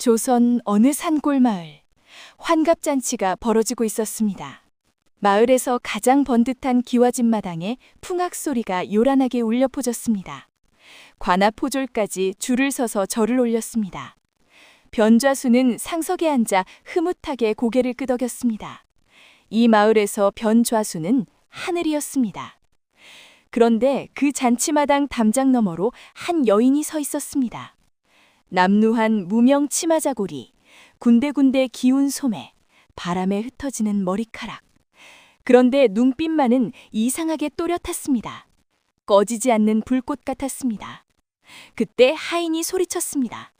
조선 어느 산골 마을, 환갑잔치가 벌어지고 있었습니다. 마을에서 가장 번듯한 기와집 마당에 풍악 소리가 요란하게 울려 퍼졌습니다. 관아포졸까지 줄을 서서 절을 올렸습니다. 변좌수는 상석에 앉아 흐뭇하게 고개를 끄덕였습니다. 이 마을에서 변좌수는 하늘이었습니다. 그런데 그 잔치마당 담장 너머로 한 여인이 서 있었습니다. 남루한 무명 치마자골이, 군데군데 기운 소매, 바람에 흩어지는 머리카락. 그런데 눈빛만은 이상하게 또렷했습니다. 꺼지지 않는 불꽃 같았습니다. 그때 하인이 소리쳤습니다.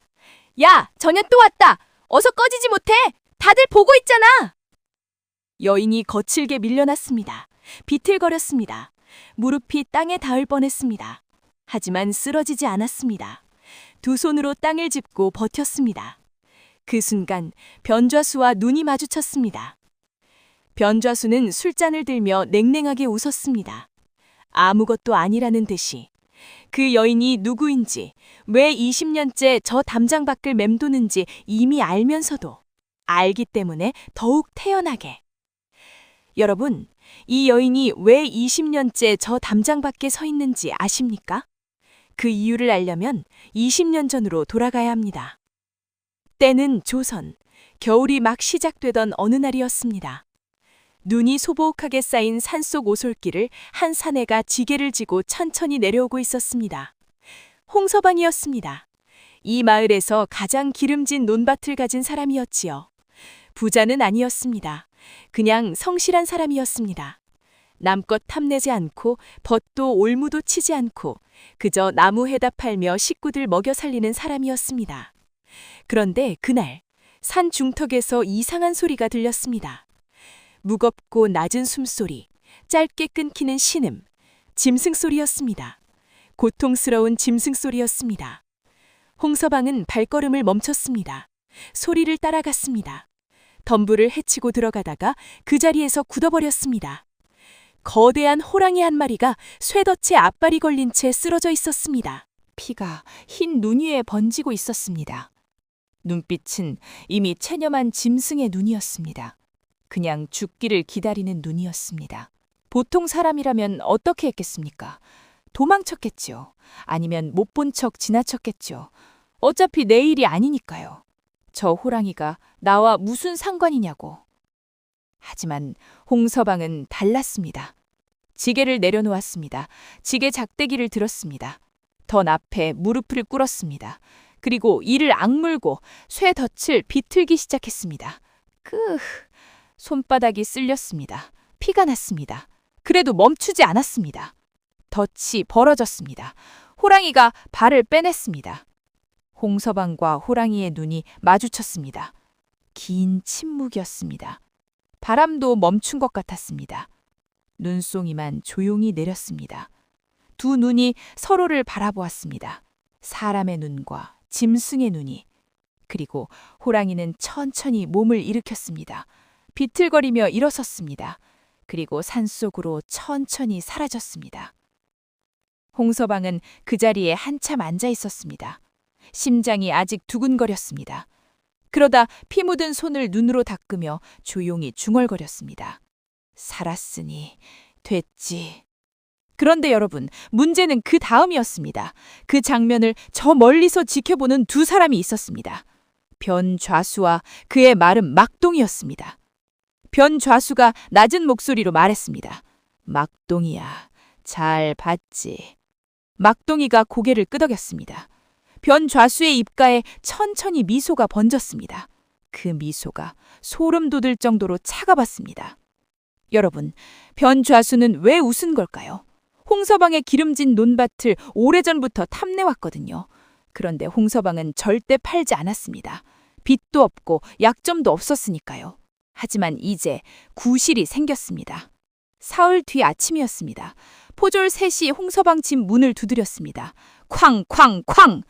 야, 저녀 또 왔다! 어서 꺼지지 못해! 다들 보고 있잖아! 여인이 거칠게 밀려났습니다. 비틀거렸습니다. 무릎이 땅에 닿을 뻔했습니다. 하지만 쓰러지지 않았습니다. 두 손으로 땅을 짚고 버텼습니다. 그 순간 변좌수와 눈이 마주쳤습니다. 변좌수는 술잔을 들며 냉랭하게 웃었습니다. 아무것도 아니라는 듯이. 그 여인이 누구인지, 왜 20년째 저 담장 밖을 맴도는지 이미 알면서도 알기 때문에 더욱 태연하게. 여러분, 이 여인이 왜 20년째 저 담장 밖에 서 있는지 아십니까? 그 이유를 알려면 20년 전으로 돌아가야 합니다. 때는 조선, 겨울이 막 시작되던 어느 날이었습니다. 눈이 소복하게 쌓인 산속 오솔길을 한 사내가 지게를 지고 천천히 내려오고 있었습니다. 홍서방이었습니다. 이 마을에서 가장 기름진 논밭을 가진 사람이었지요. 부자는 아니었습니다. 그냥 성실한 사람이었습니다. 남껏 탐내지 않고 벗도 올무도 치지 않고 그저 나무 해다 팔며 식구들 먹여 살리는 사람이었습니다. 그런데 그날 산 중턱에서 이상한 소리가 들렸습니다. 무겁고 낮은 숨소리, 짧게 끊기는 신음, 짐승소리였습니다. 고통스러운 짐승소리였습니다. 홍서방은 발걸음을 멈췄습니다. 소리를 따라갔습니다. 덤불을 헤치고 들어가다가 그 자리에서 굳어버렸습니다. 거대한 호랑이 한 마리가 쇠덫에 앞발이 걸린 채 쓰러져 있었습니다. 피가 흰 눈 위에 번지고 있었습니다. 눈빛은 이미 체념한 짐승의 눈이었습니다. 그냥 죽기를 기다리는 눈이었습니다. 보통 사람이라면 어떻게 했겠습니까? 도망쳤겠죠. 아니면 못 본 척 지나쳤겠죠. 어차피 내 일이 아니니까요. 저 호랑이가 나와 무슨 상관이냐고. 하지만 홍서방은 달랐습니다. 지게를 내려놓았습니다. 지게 작대기를 들었습니다. 던 앞에 무릎을 꿇었습니다. 그리고 이를 악물고 쇠덫을 비틀기 시작했습니다. 손바닥이 쓸렸습니다. 피가 났습니다. 그래도 멈추지 않았습니다. 덫이 벌어졌습니다. 호랑이가 발을 빼냈습니다. 홍서방과 호랑이의 눈이 마주쳤습니다. 긴 침묵이었습니다. 바람도 멈춘 것 같았습니다. 눈송이만 조용히 내렸습니다. 두 눈이 서로를 바라보았습니다. 사람의 눈과 짐승의 눈이. 그리고 호랑이는 천천히 몸을 일으켰습니다. 비틀거리며 일어섰습니다. 그리고 산속으로 천천히 사라졌습니다. 홍서방은 그 자리에 한참 앉아 있었습니다. 심장이 아직 두근거렸습니다. 그러다 피 묻은 손을 눈으로 닦으며 조용히 중얼거렸습니다. 살았으니 됐지. 그런데 여러분, 문제는 그 다음이었습니다. 그 장면을 저 멀리서 지켜보는 두 사람이 있었습니다. 변좌수와 그의 마름 막동이었습니다. 변좌수가 낮은 목소리로 말했습니다. 막동이야, 잘 봤지. 막동이가 고개를 끄덕였습니다. 변좌수의 입가에 천천히 미소가 번졌습니다. 그 미소가 소름 돋을 정도로 차가웠습니다. 여러분, 변좌수는 왜 웃은 걸까요? 홍서방의 기름진 논밭을 오래전부터 탐내왔거든요. 그런데 홍서방은 절대 팔지 않았습니다. 빚도 없고 약점도 없었으니까요. 하지만 이제 구실이 생겼습니다. 사흘 뒤 아침이었습니다. 포졸 셋이 홍서방 집 문을 두드렸습니다. 쾅쾅쾅!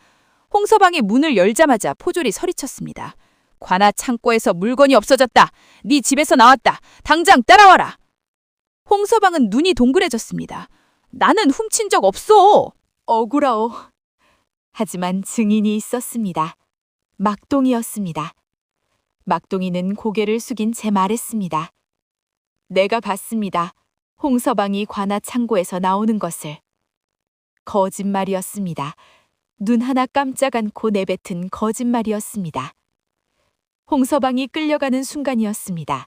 홍서방의 문을 열자마자 포졸이 소리쳤습니다. 관아 창고에서 물건이 없어졌다. 네 집에서 나왔다. 당장 따라와라. 홍서방은 눈이 동그래졌습니다. 나는 훔친 적 없어. 억울하오. 하지만 증인이 있었습니다. 막동이었습니다. 막동이는 고개를 숙인 채 말했습니다. 내가 봤습니다. 홍서방이 관아 창고에서 나오는 것을. 거짓말이었습니다. 눈 하나 깜짝 않고 내뱉은 거짓말이었습니다. 홍서방이 끌려가는 순간이었습니다.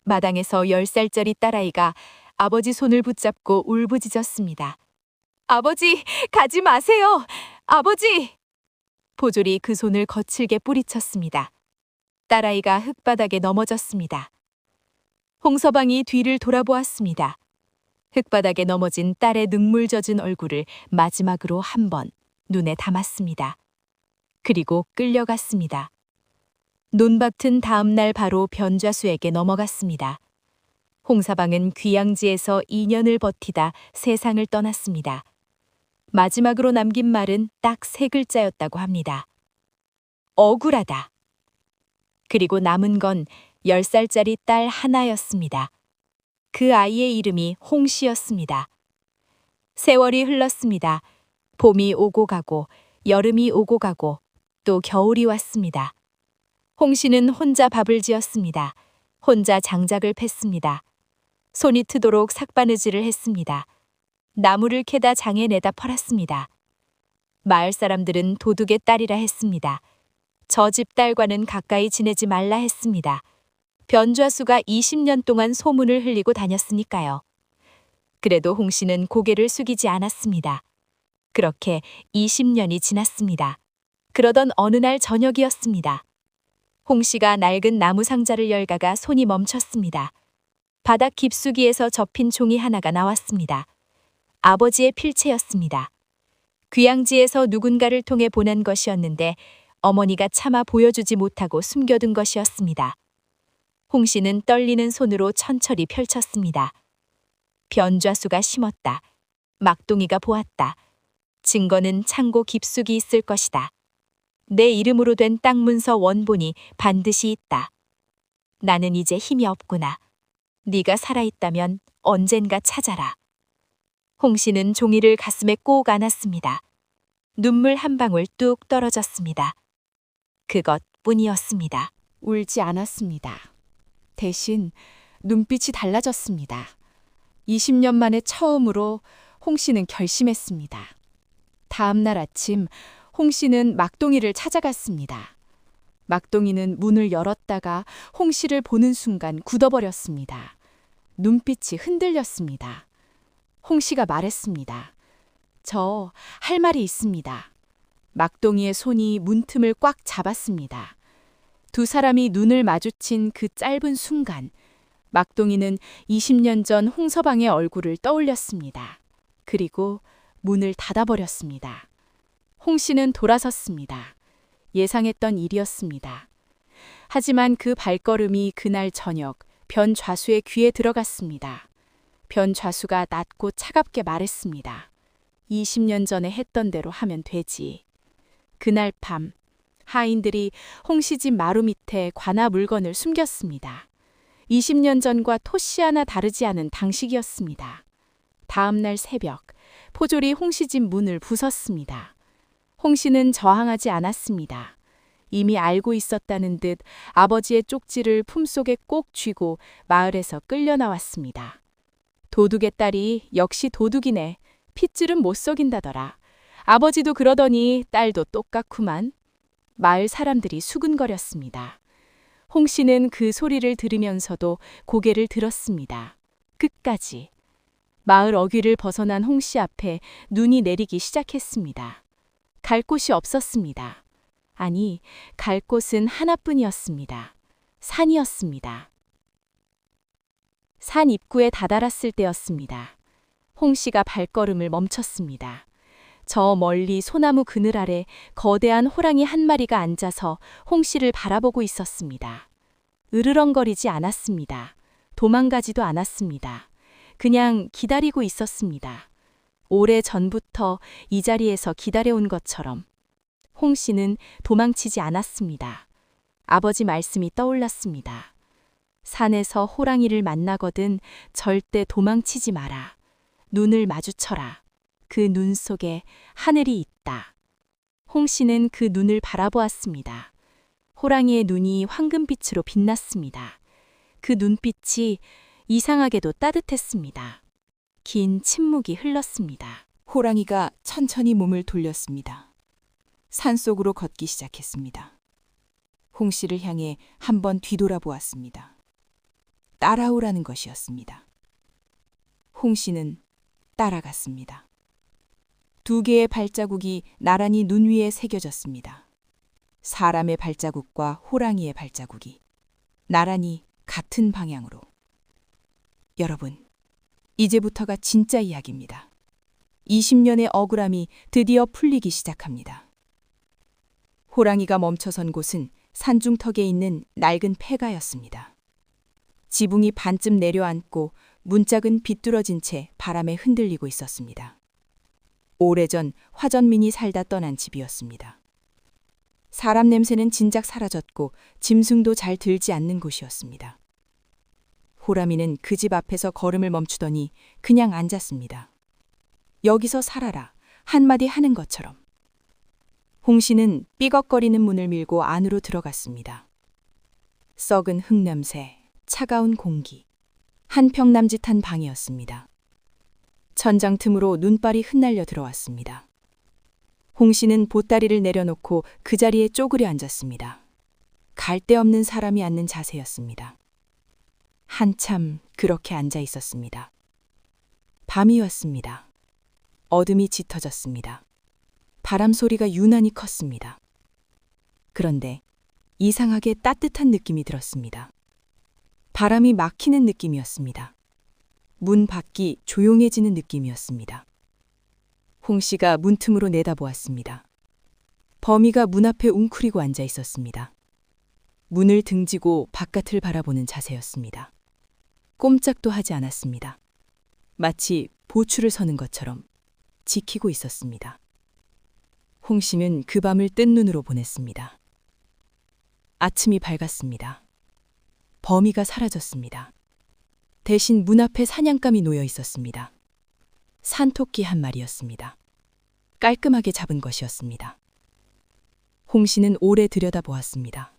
마당에서 10살짜리 딸아이가 아버지 손을 붙잡고 울부짖었습니다. 아버지, 가지 마세요! 아버지! 보졸이 그 손을 거칠게 뿌리쳤습니다. 딸아이가 흙바닥에 넘어졌습니다. 홍서방이 뒤를 돌아보았습니다. 흙바닥에 넘어진 딸의 눈물 젖은 얼굴을 마지막으로 한 번 눈에 담았습니다. 그리고 끌려갔습니다. 논밭은 다음 날 바로 변좌수에게 넘어갔습니다. 홍서방은 귀양지에서 2년을 버티다 세상을 떠났습니다. 마지막으로 남긴 말은 딱 3글자였다고 합니다. 억울하다. 그리고 남은 건 10살짜리 딸 하나였습니다. 그 아이의 이름이 홍씨였습니다. 세월이 흘렀습니다. 봄이 오고 가고 여름이 오고 가고 또 겨울이 왔습니다. 홍씨는 혼자 밥을 지었습니다. 혼자 장작을 팼습니다. 손이 트도록 삭바느질을 했습니다. 나무를 캐다 장에 내다 팔았습니다. 마을 사람들은 도둑의 딸이라 했습니다. 저 집 딸과는 가까이 지내지 말라 했습니다. 변좌수가 20년 동안 소문을 흘리고 다녔으니까요. 그래도 홍씨는 고개를 숙이지 않았습니다. 그렇게 20년이 지났습니다. 그러던 어느 날 저녁이었습니다. 홍씨가 낡은 나무 상자를 열다가 손이 멈췄습니다. 바닥 깊숙이에서 접힌 종이 하나가 나왔습니다. 아버지의 필체였습니다. 귀양지에서 누군가를 통해 보낸 것이었는데 어머니가 차마 보여주지 못하고 숨겨둔 것이었습니다. 홍씨는 떨리는 손으로 천천히 펼쳤습니다. 변좌수가 심었다. 막동이가 보았다. 증거는 창고 깊숙이 있을 것이다. 내 이름으로 된 땅 문서 원본이 반드시 있다. 나는 이제 힘이 없구나. 네가 살아있다면 언젠가 찾아라. 홍씨는 종이를 가슴에 꼭 안았습니다. 눈물 한 방울 뚝 떨어졌습니다. 그것뿐이었습니다. 울지 않았습니다. 대신 눈빛이 달라졌습니다. 20년 만에 처음으로 홍씨는 결심했습니다. 다음 날 아침 홍씨는 막동이를 찾아갔습니다. 막동이는 문을 열었다가 홍씨를 보는 순간 굳어버렸습니다. 눈빛이 흔들렸습니다. 홍씨가 말했습니다. 저 할 말이 있습니다. 막동이의 손이 문틈을 꽉 잡았습니다. 두 사람이 눈을 마주친 그 짧은 순간 막동이는 20년 전 홍서방의 얼굴을 떠올렸습니다. 그리고 문을 닫아버렸습니다. 홍씨는 돌아섰습니다. 예상했던 일이었습니다. 하지만 그 발걸음이 그날 저녁 변좌수의 귀에 들어갔습니다. 변좌수가 낮고 차갑게 말했습니다. 20년 전에 했던 대로 하면 되지. 그날 밤 하인들이 홍씨 집 마루 밑에 관아 물건을 숨겼습니다. 20년 전과 토씨 하나 다르지 않은 당식이었습니다. 다음 날 새벽 포졸이 홍씨 집 문을 부쉈습니다. 홍씨는 저항하지 않았습니다. 이미 알고 있었다는 듯 아버지의 쪽지를 품속에 꼭 쥐고 마을에서 끌려 나왔습니다. 도둑의 딸이 역시 도둑이네. 핏줄은 못 속인다더라. 아버지도 그러더니 딸도 똑같구만. 마을 사람들이 수근거렸습니다. 홍씨는 그 소리를 들으면서도 고개를 들었습니다. 끝까지. 마을 어귀를 벗어난 홍씨 앞에 눈이 내리기 시작했습니다. 갈 곳이 없었습니다. 아니, 갈 곳은 하나뿐이었습니다. 산이었습니다. 산 입구에 다다랐을 때였습니다. 홍씨가 발걸음을 멈췄습니다. 저 멀리 소나무 그늘 아래 거대한 호랑이 한 마리가 앉아서 홍씨를 바라보고 있었습니다. 으르렁거리지 않았습니다. 도망가지도 않았습니다. 그냥 기다리고 있었습니다. 오래 전부터 이 자리에서 기다려온 것처럼. 홍씨는 도망치지 않았습니다. 아버지 말씀이 떠올랐습니다. 산에서 호랑이를 만나거든 절대 도망치지 마라. 눈을 마주쳐라. 그 눈 속에 하늘이 있다. 홍씨는 그 눈을 바라보았습니다. 호랑이의 눈이 황금빛으로 빛났습니다. 그 눈빛이 이상하게도 따뜻했습니다. 긴 침묵이 흘렀습니다. 호랑이가 천천히 몸을 돌렸습니다. 산속으로 걷기 시작했습니다. 홍 씨를 향해 한번 뒤돌아보았습니다. 따라오라는 것이었습니다. 홍 씨는 따라갔습니다. 두 개의 발자국이 나란히 눈 위에 새겨졌습니다. 사람의 발자국과 호랑이의 발자국이 나란히 같은 방향으로. 여러분, 이제부터가 진짜 이야기입니다. 20년의 억울함이 드디어 풀리기 시작합니다. 호랑이가 멈춰선 곳은 산중턱에 있는 낡은 폐가였습니다. 지붕이 반쯤 내려앉고 문짝은 비뚤어진 채 바람에 흔들리고 있었습니다. 오래전 화전민이 살다 떠난 집이었습니다. 사람 냄새는 진작 사라졌고 짐승도 잘 들지 않는 곳이었습니다. 호랑이는 그 집 앞에서 걸음을 멈추더니 그냥 앉았습니다. 여기서 살아라 한마디 하는 것처럼. 홍 씨는 삐걱거리는 문을 밀고 안으로 들어갔습니다. 썩은 흙냄새, 차가운 공기, 한평 남짓한 방이었습니다. 천장 틈으로 눈발이 흩날려 들어왔습니다. 홍 씨는 보따리를 내려놓고 그 자리에 쪼그려 앉았습니다. 갈데 없는 사람이 앉는 자세였습니다. 한참 그렇게 앉아 있었습니다. 밤이었습니다. 어둠이 짙어졌습니다. 바람 소리가 유난히 컸습니다. 그런데 이상하게 따뜻한 느낌이 들었습니다. 바람이 막히는 느낌이었습니다. 문 밖이 조용해지는 느낌이었습니다. 홍 씨가 문틈으로 내다보았습니다. 범이가 문 앞에 웅크리고 앉아 있었습니다. 문을 등지고 바깥을 바라보는 자세였습니다. 꼼짝도 하지 않았습니다. 마치 보추를 서는 것처럼 지키고 있었습니다. 홍 씨는 그 밤을 뜬 눈으로 보냈습니다. 아침이 밝았습니다. 범이가 사라졌습니다. 대신 문 앞에 사냥감이 놓여 있었습니다. 산토끼 한 마리였습니다. 깔끔하게 잡은 것이었습니다. 홍 씨는 오래 들여다보았습니다.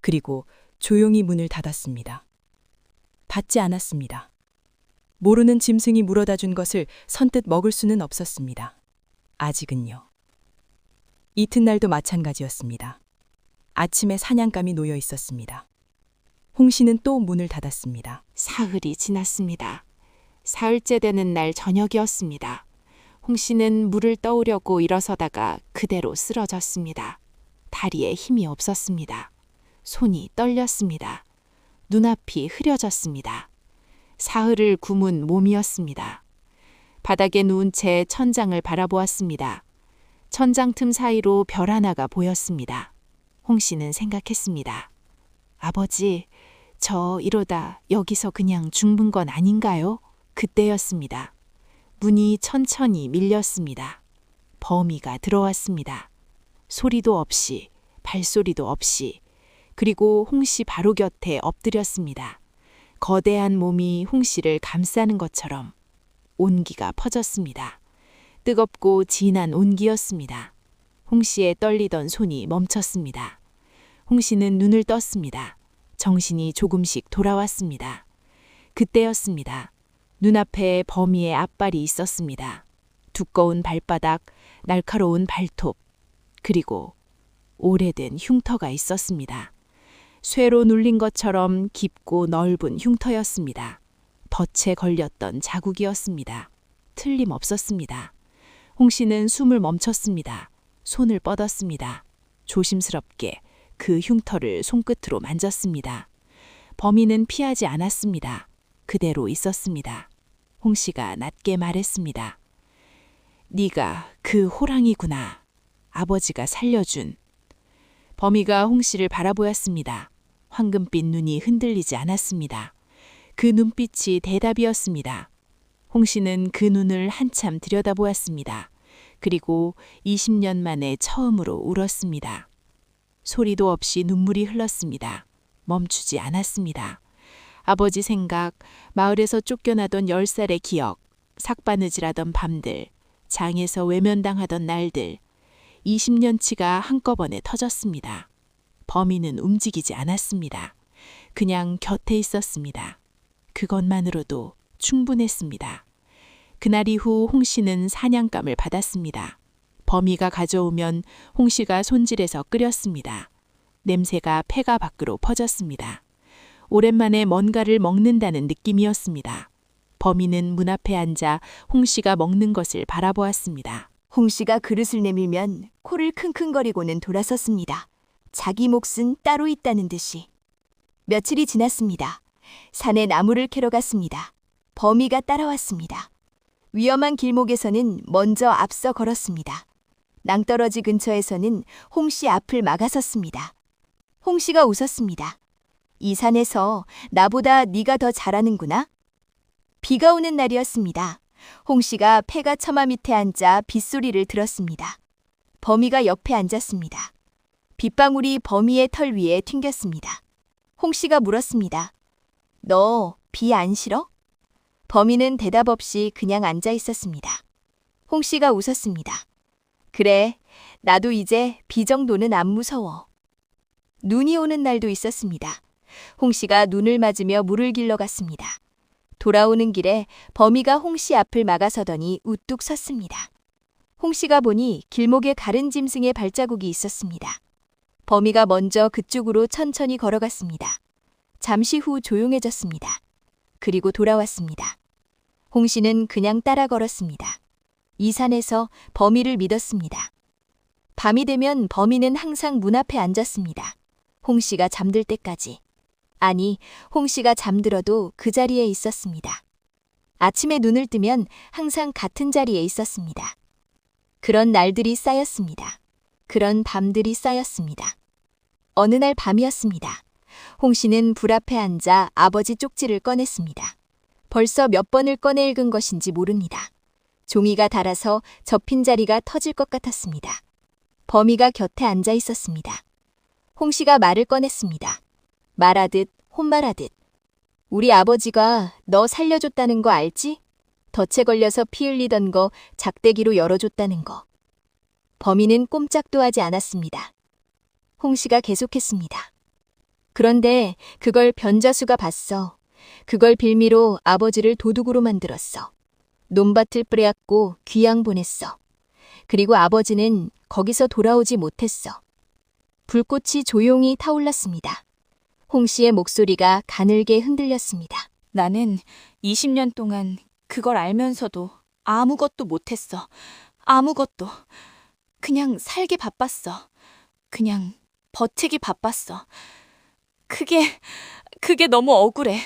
그리고 조용히 문을 닫았습니다. 받지 않았습니다. 모르는 짐승이 물어다 준 것을 선뜻 먹을 수는 없었습니다. 아직은요. 이튿날도 마찬가지였습니다. 아침에 사냥감이 놓여 있었습니다. 홍 씨는 또 문을 닫았습니다. 사흘이 지났습니다. 사흘째 되는 날 저녁이었습니다. 홍 씨는 물을 떠오려고 일어서다가 그대로 쓰러졌습니다. 다리에 힘이 없었습니다. 손이 떨렸습니다. 눈앞이 흐려졌습니다. 사흘을 굶은 몸이었습니다. 바닥에 누운 채 천장을 바라보았습니다. 천장 틈 사이로 별 하나가 보였습니다. 홍 씨는 생각했습니다. 아버지, 저 이러다 여기서 그냥 죽는 건 아닌가요? 그때였습니다. 문이 천천히 밀렸습니다. 범이가 들어왔습니다. 소리도 없이, 발소리도 없이, 그리고 홍 씨 바로 곁에 엎드렸습니다. 거대한 몸이 홍 씨를 감싸는 것처럼 온기가 퍼졌습니다. 뜨겁고 진한 온기였습니다. 홍 씨의 떨리던 손이 멈췄습니다. 홍 씨는 눈을 떴습니다. 정신이 조금씩 돌아왔습니다. 그때였습니다. 눈앞에 범이의 앞발이 있었습니다. 두꺼운 발바닥, 날카로운 발톱, 그리고 오래된 흉터가 있었습니다. 쇠로 눌린 것처럼 깊고 넓은 흉터였습니다. 덫에 걸렸던 자국이었습니다. 틀림없었습니다. 홍 씨는 숨을 멈췄습니다. 손을 뻗었습니다. 조심스럽게 그 흉터를 손끝으로 만졌습니다. 범인은 피하지 않았습니다. 그대로 있었습니다. 홍 씨가 낮게 말했습니다. 네가 그 호랑이구나. 아버지가 살려준. 범이가 홍 씨를 바라보았습니다. 황금빛 눈이 흔들리지 않았습니다. 그 눈빛이 대답이었습니다. 홍 씨는 그 눈을 한참 들여다보았습니다. 그리고 20년 만에 처음으로 울었습니다. 소리도 없이 눈물이 흘렀습니다. 멈추지 않았습니다. 아버지 생각, 마을에서 쫓겨나던 10살의 기억, 삭바느질하던 밤들, 장에서 외면당하던 날들, 20년치가 한꺼번에 터졌습니다. 범인은 움직이지 않았습니다. 그냥 곁에 있었습니다. 그것만으로도 충분했습니다. 그날 이후 홍 씨는 사냥감을 받았습니다. 범이가 가져오면 홍 씨가 손질해서 끓였습니다. 냄새가 폐가 밖으로 퍼졌습니다. 오랜만에 뭔가를 먹는다는 느낌이었습니다. 범인은 문 앞에 앉아 홍 씨가 먹는 것을 바라보았습니다. 홍 씨가 그릇을 내밀면 코를 킁킁거리고는 돌아섰습니다. 자기 몫은 따로 있다는 듯이. 며칠이 지났습니다. 산에 나무를 캐러 갔습니다. 범이가 따라왔습니다. 위험한 길목에서는 먼저 앞서 걸었습니다. 낭떠러지 근처에서는 홍 씨 앞을 막아섰습니다. 홍 씨가 웃었습니다. 이 산에서 나보다 네가 더 잘하는구나. 비가 오는 날이었습니다. 홍 씨가 폐가 처마 밑에 앉아 빗소리를 들었습니다. 범이가 옆에 앉았습니다. 빗방울이 범이의 털 위에 튕겼습니다. 홍 씨가 물었습니다. 너 비 안 싫어? 범이는 대답 없이 그냥 앉아 있었습니다. 홍 씨가 웃었습니다. 그래, 나도 이제 비 정도는 안 무서워. 눈이 오는 날도 있었습니다. 홍 씨가 눈을 맞으며 물을 길러 갔습니다. 돌아오는 길에 범이가 홍 씨 앞을 막아서더니 우뚝 섰습니다. 홍 씨가 보니 길목에 가른 짐승의 발자국이 있었습니다. 범이가 먼저 그쪽으로 천천히 걸어갔습니다. 잠시 후 조용해졌습니다. 그리고 돌아왔습니다. 홍 씨는 그냥 따라 걸었습니다. 이 산에서 범이를 믿었습니다. 밤이 되면 범이는 항상 문 앞에 앉았습니다. 홍 씨가 잠들 때까지. 아니, 홍 씨가 잠들어도 그 자리에 있었습니다. 아침에 눈을 뜨면 항상 같은 자리에 있었습니다. 그런 날들이 쌓였습니다. 그런 밤들이 쌓였습니다. 어느 날 밤이었습니다. 홍 씨는 불 앞에 앉아 아버지 쪽지를 꺼냈습니다. 벌써 몇 번을 꺼내 읽은 것인지 모릅니다. 종이가 닳아서 접힌 자리가 터질 것 같았습니다. 범이가 곁에 앉아 있었습니다. 홍 씨가 말을 꺼냈습니다. 말하듯 혼말하듯. 우리 아버지가 너 살려줬다는 거 알지? 덫에 걸려서 피 흘리던 거 작대기로 열어줬다는 거. 범인은 꼼짝도 하지 않았습니다. 홍 씨가 계속했습니다. 그런데 그걸 변자수가 봤어. 그걸 빌미로 아버지를 도둑으로 만들었어. 논밭을 뿌려갖고 귀양 보냈어. 그리고 아버지는 거기서 돌아오지 못했어. 불꽃이 조용히 타올랐습니다. 홍 씨의 목소리가 가늘게 흔들렸습니다. 나는 20년 동안 그걸 알면서도 아무것도 못했어. 아무것도. 그냥 살기 바빴어. 그냥 버티기 바빴어. 그게 너무 억울해.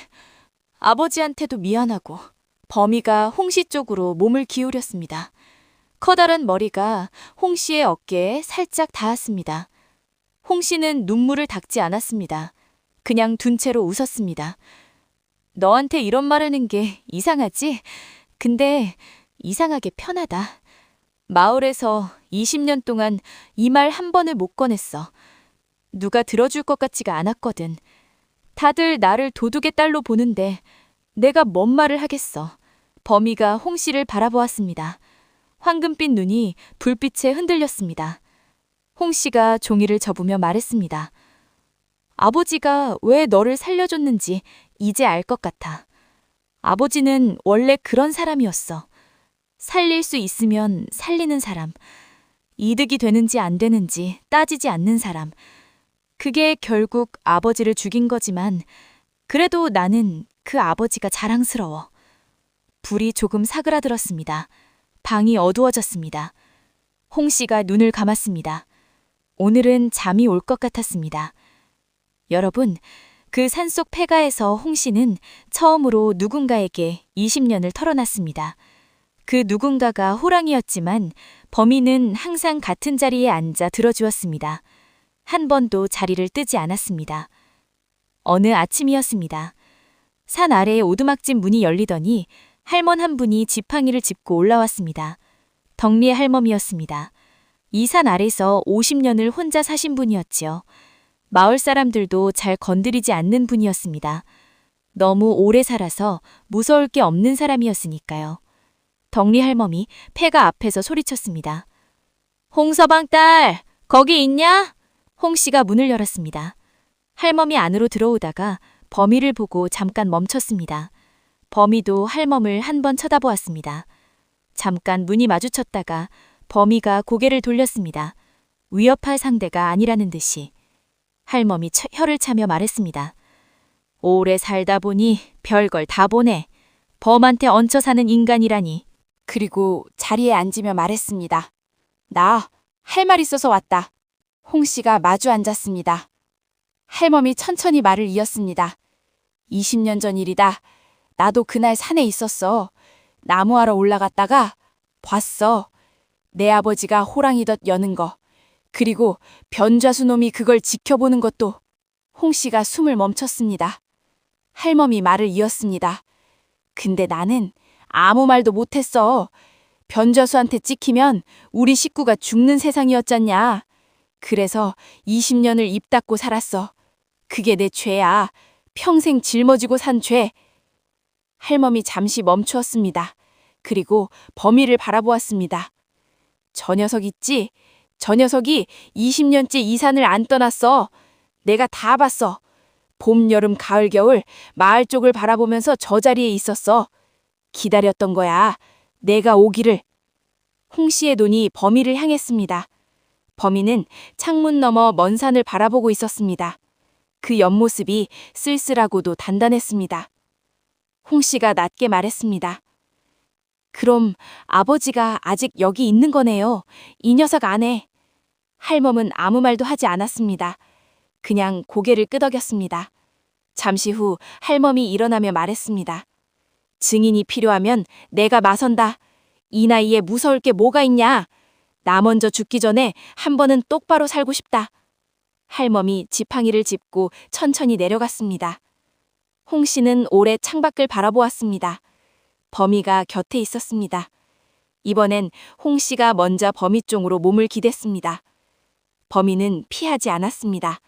아버지한테도 미안하고. 범이가 홍 씨 쪽으로 몸을 기울였습니다. 커다란 머리가 홍 씨의 어깨에 살짝 닿았습니다. 홍 씨는 눈물을 닦지 않았습니다. 그냥 둔 채로 웃었습니다. 너한테 이런 말하는 게 이상하지? 근데 이상하게 편하다. 마을에서 20년 동안 이 말 한 번을 못 꺼냈어. 누가 들어줄 것 같지가 않았거든. 다들 나를 도둑의 딸로 보는데 내가 뭔 말을 하겠어. 범이가 홍 씨를 바라보았습니다. 황금빛 눈이 불빛에 흔들렸습니다. 홍 씨가 종이를 접으며 말했습니다. 아버지가 왜 너를 살려줬는지 이제 알 것 같아. 아버지는 원래 그런 사람이었어. 살릴 수 있으면 살리는 사람. 이득이 되는지 안 되는지 따지지 않는 사람. 그게 결국 아버지를 죽인 거지만 그래도 나는 그 아버지가 자랑스러워. 불이 조금 사그라들었습니다. 방이 어두워졌습니다. 홍 씨가 눈을 감았습니다. 오늘은 잠이 올 것 같았습니다. 여러분, 그 산속 폐가에서 홍 씨는 처음으로 누군가에게 20년을 털어놨습니다. 그 누군가가 호랑이였지만 범인은 항상 같은 자리에 앉아 들어주었습니다. 한 번도 자리를 뜨지 않았습니다. 어느 아침이었습니다. 산 아래에 오두막집 문이 열리더니 할멈 한 분이 지팡이를 짚고 올라왔습니다. 덕리의 할멈이었습니다. 이 산 아래서 50년을 혼자 사신 분이었지요. 마을 사람들도 잘 건드리지 않는 분이었습니다. 너무 오래 살아서 무서울 게 없는 사람이었으니까요. 덕리 할멈이 폐가 앞에서 소리쳤습니다. 홍서방 딸, 거기 있냐? 홍 씨가 문을 열었습니다. 할멈이 안으로 들어오다가 범이를 보고 잠깐 멈췄습니다. 범이도 할멈을 한 번 쳐다보았습니다. 잠깐 눈이 마주쳤다가 범이가 고개를 돌렸습니다. 위협할 상대가 아니라는 듯이. 할멈이 혀를 차며 말했습니다. 오래 살다 보니 별걸 다 보네. 범한테 얹혀 사는 인간이라니. 그리고 자리에 앉으며 말했습니다. 나 할 말 있어서 왔다. 홍 씨가 마주 앉았습니다. 할멈이 천천히 말을 이었습니다. 20년 전 일이다. 나도 그날 산에 있었어. 나무하러 올라갔다가 봤어. 내 아버지가 호랑이덫 여는 거. 그리고 변좌수 놈이 그걸 지켜보는 것도. 홍 씨가 숨을 멈췄습니다. 할멈이 말을 이었습니다. 근데 나는 아무 말도 못했어. 변좌수한테 찍히면 우리 식구가 죽는 세상이었잖냐. 그래서 20년을 입 닫고 살았어. 그게 내 죄야. 평생 짊어지고 산 죄. 할멈이 잠시 멈추었습니다. 그리고 범이를 바라보았습니다. 저 녀석 있지? 저 녀석이 20년째 이 산을 안 떠났어. 내가 다 봤어. 봄, 여름, 가을, 겨울 마을 쪽을 바라보면서 저 자리에 있었어. 기다렸던 거야. 내가 오기를. 홍 씨의 눈이 범이를 향했습니다. 범이는 창문 너머 먼 산을 바라보고 있었습니다. 그 옆모습이 쓸쓸하고도 단단했습니다. 홍 씨가 낮게 말했습니다. 그럼 아버지가 아직 여기 있는 거네요. 이 녀석 안에. 할멈은 아무 말도 하지 않았습니다. 그냥 고개를 끄덕였습니다. 잠시 후 할멈이 일어나며 말했습니다. 증인이 필요하면 내가 나선다. 이 나이에 무서울 게 뭐가 있냐. 나 먼저 죽기 전에 한 번은 똑바로 살고 싶다. 할멈이 지팡이를 짚고 천천히 내려갔습니다. 홍 씨는 오래 창밖을 바라보았습니다. 범이가 곁에 있었습니다. 이번엔 홍 씨가 먼저 범이 쪽으로 몸을 기댔습니다. 범이는 피하지 않았습니다.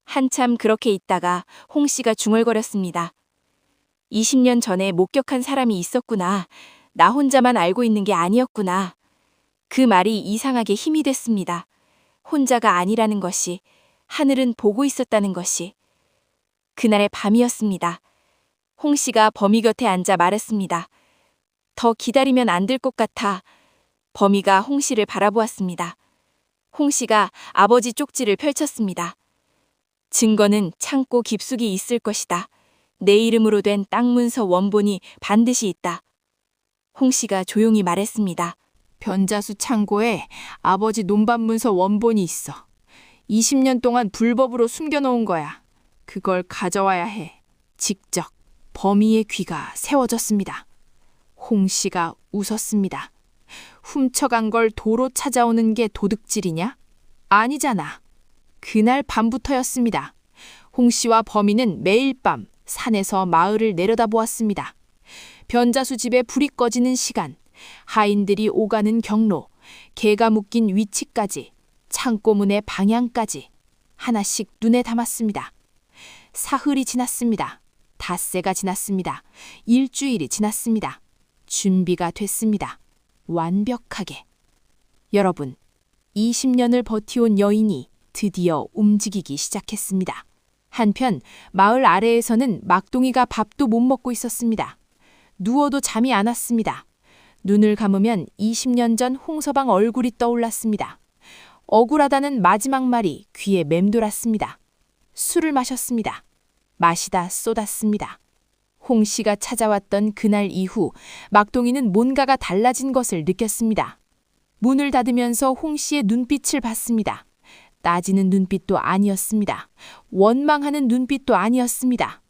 한참 그렇게 있다가 홍 씨가 중얼거렸습니다. 20년 전에 목격한 사람이 있었구나. 나 혼자만 알고 있는 게 아니었구나. 그 말이 이상하게 힘이 됐습니다. 혼자가 아니라는 것이, 하늘은 보고 있었다는 것이. 그날의 밤이었습니다. 홍 씨가 범이 곁에 앉아 말했습니다. 더 기다리면 안 될 것 같아. 범이가 홍 씨를 바라보았습니다. 홍 씨가 아버지 쪽지를 펼쳤습니다. 증거는 창고 깊숙이 있을 것이다. 내 이름으로 된 땅 문서 원본이 반드시 있다. 홍 씨가 조용히 말했습니다. 변자수 창고에 아버지 논밭 문서 원본이 있어. 20년 동안 불법으로 숨겨놓은 거야. 그걸 가져와야 해. 직접. 범이의 귀가 세워졌습니다. 홍 씨가 웃었습니다. 훔쳐간 걸 도로 찾아오는 게 도둑질이냐? 아니잖아. 그날 밤부터였습니다. 홍 씨와 범이는 매일 밤 산에서 마을을 내려다보았습니다. 변자수 집에 불이 꺼지는 시간, 하인들이 오가는 경로, 개가 묶인 위치까지, 창고문의 방향까지 하나씩 눈에 담았습니다. 사흘이 지났습니다. 닷새가 지났습니다. 일주일이 지났습니다. 준비가 됐습니다. 완벽하게. 여러분, 20년을 버티온 여인이 드디어 움직이기 시작했습니다. 한편 마을 아래에서는 막둥이가 밥도 못 먹고 있었습니다. 누워도 잠이 안 왔습니다. 눈을 감으면 20년 전 홍서방 얼굴이 떠올랐습니다. 억울하다는 마지막 말이 귀에 맴돌았습니다. 술을 마셨습니다. 마시다 쏟았습니다. 홍 씨가 찾아왔던 그날 이후 막둥이는 뭔가가 달라진 것을 느꼈습니다. 문을 닫으면서 홍 씨의 눈빛을 봤습니다. 따지는 눈빛도 아니었습니다. 원망하는 눈빛도 아니었습니다.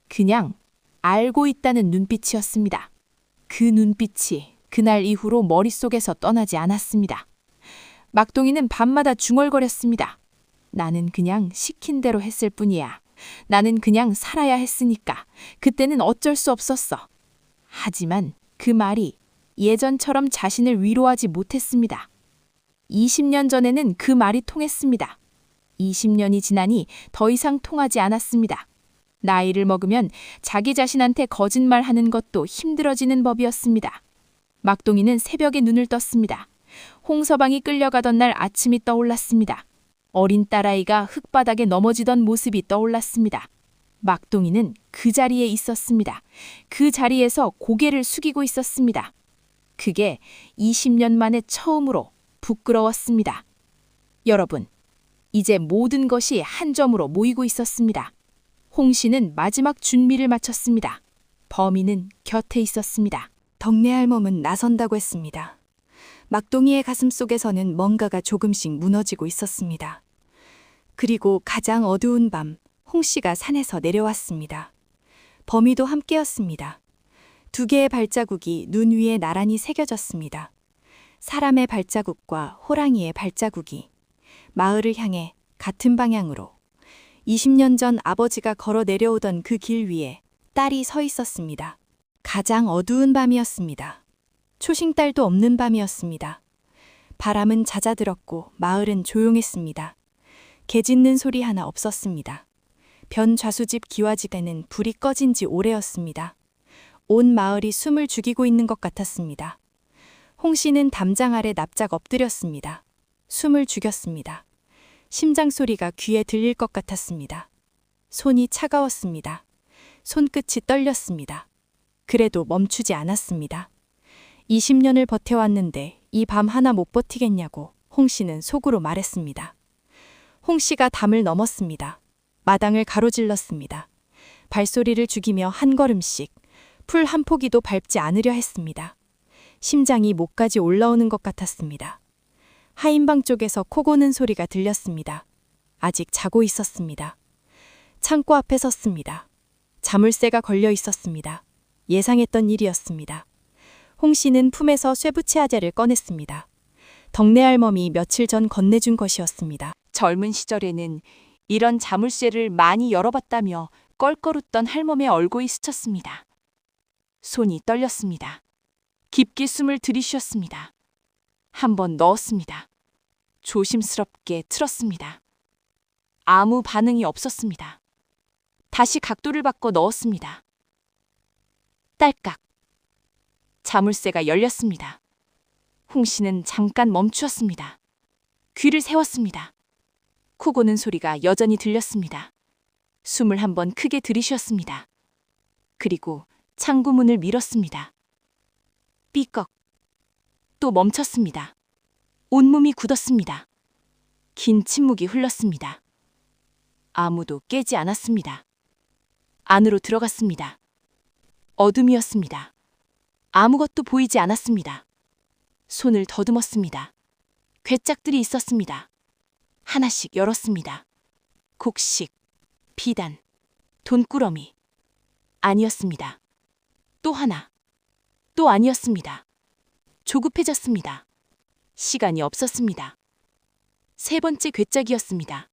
그냥 알고 있다는 눈빛이었습니다. 그 눈빛이 그날 이후로 머릿속에서 떠나지 않았습니다. 막둥이는 밤마다 중얼거렸습니다. 나는 그냥 시킨 대로 했을 뿐이야. 나는 그냥 살아야 했으니까. 그때는 어쩔 수 없었어. 하지만 그 말이 예전처럼 자신을 위로하지 못했습니다. 20년 전에는 그 말이 통했습니다. 20년이 지나니 더 이상 통하지 않았습니다. 나이를 먹으면 자기 자신한테 거짓말하는 것도 힘들어지는 법이었습니다. 막둥이는 새벽에 눈을 떴습니다. 홍서방이 끌려가던 날 아침이 떠올랐습니다. 어린 딸아이가 흙바닥에 넘어지던 모습이 떠올랐습니다. 막동이는 그 자리에 있었습니다. 그 자리에서 고개를 숙이고 있었습니다. 그게 20년 만에 처음으로 부끄러웠습니다. 여러분, 이제 모든 것이 한 점으로 모이고 있었습니다. 홍 씨는 마지막 준비를 마쳤습니다. 범인은 곁에 있었습니다. 덕내 할멈은 나선다고 했습니다. 막동이의 가슴 속에서는 뭔가가 조금씩 무너지고 있었습니다. 그리고 가장 어두운 밤, 홍 씨가 산에서 내려왔습니다. 범이도 함께였습니다. 두 개의 발자국이 눈 위에 나란히 새겨졌습니다. 사람의 발자국과 호랑이의 발자국이 마을을 향해 같은 방향으로 20년 전 아버지가 걸어 내려오던 그 길 위에 딸이 서 있었습니다. 가장 어두운 밤이었습니다. 초싱달도 없는 밤이었습니다. 바람은 잦아들었고 마을은 조용했습니다. 개 짖는 소리 하나 없었습니다. 변 좌수집 기와집에는 불이 꺼진 지 오래였습니다. 온 마을이 숨을 죽이고 있는 것 같았습니다. 홍 씨는 담장 아래 납작 엎드렸습니다. 숨을 죽였습니다. 심장 소리가 귀에 들릴 것 같았습니다. 손이 차가웠습니다. 손끝이 떨렸습니다. 그래도 멈추지 않았습니다. 20년을 버텨왔는데 이 밤 하나 못 버티겠냐고 홍 씨는 속으로 말했습니다. 홍 씨가 담을 넘었습니다. 마당을 가로질렀습니다. 발소리를 죽이며 한 걸음씩 풀 한 포기도 밟지 않으려 했습니다. 심장이 목까지 올라오는 것 같았습니다. 하인방 쪽에서 코 고는 소리가 들렸습니다. 아직 자고 있었습니다. 창고 앞에 섰습니다. 자물쇠가 걸려 있었습니다. 예상했던 일이었습니다. 홍 씨는 품에서 쇠부채아제를 꺼냈습니다. 덕내 할멈이 며칠 전 건네준 것이었습니다. 젊은 시절에는 이런 자물쇠를 많이 열어봤다며 껄껄 웃던 할멈의 얼굴이 스쳤습니다. 손이 떨렸습니다. 깊게 숨을 들이쉬었습니다. 한 번 넣었습니다. 조심스럽게 틀었습니다. 아무 반응이 없었습니다. 다시 각도를 바꿔 넣었습니다. 딸깍. 자물쇠가 열렸습니다. 홍 씨는 잠깐 멈추었습니다. 귀를 세웠습니다. 코 고는 소리가 여전히 들렸습니다. 숨을 한 번 크게 들이쉬었습니다. 그리고 창구 문을 밀었습니다. 삐걱. 또 멈췄습니다. 온몸이 굳었습니다. 긴 침묵이 흘렀습니다. 아무도 깨지 않았습니다. 안으로 들어갔습니다. 어둠이었습니다. 아무것도 보이지 않았습니다. 손을 더듬었습니다. 괴짝들이 있었습니다. 하나씩 열었습니다. 곡식, 비단, 돈꾸러미. 아니었습니다. 또 하나. 또 아니었습니다. 조급해졌습니다. 시간이 없었습니다. 세 번째 괴짝이었습니다.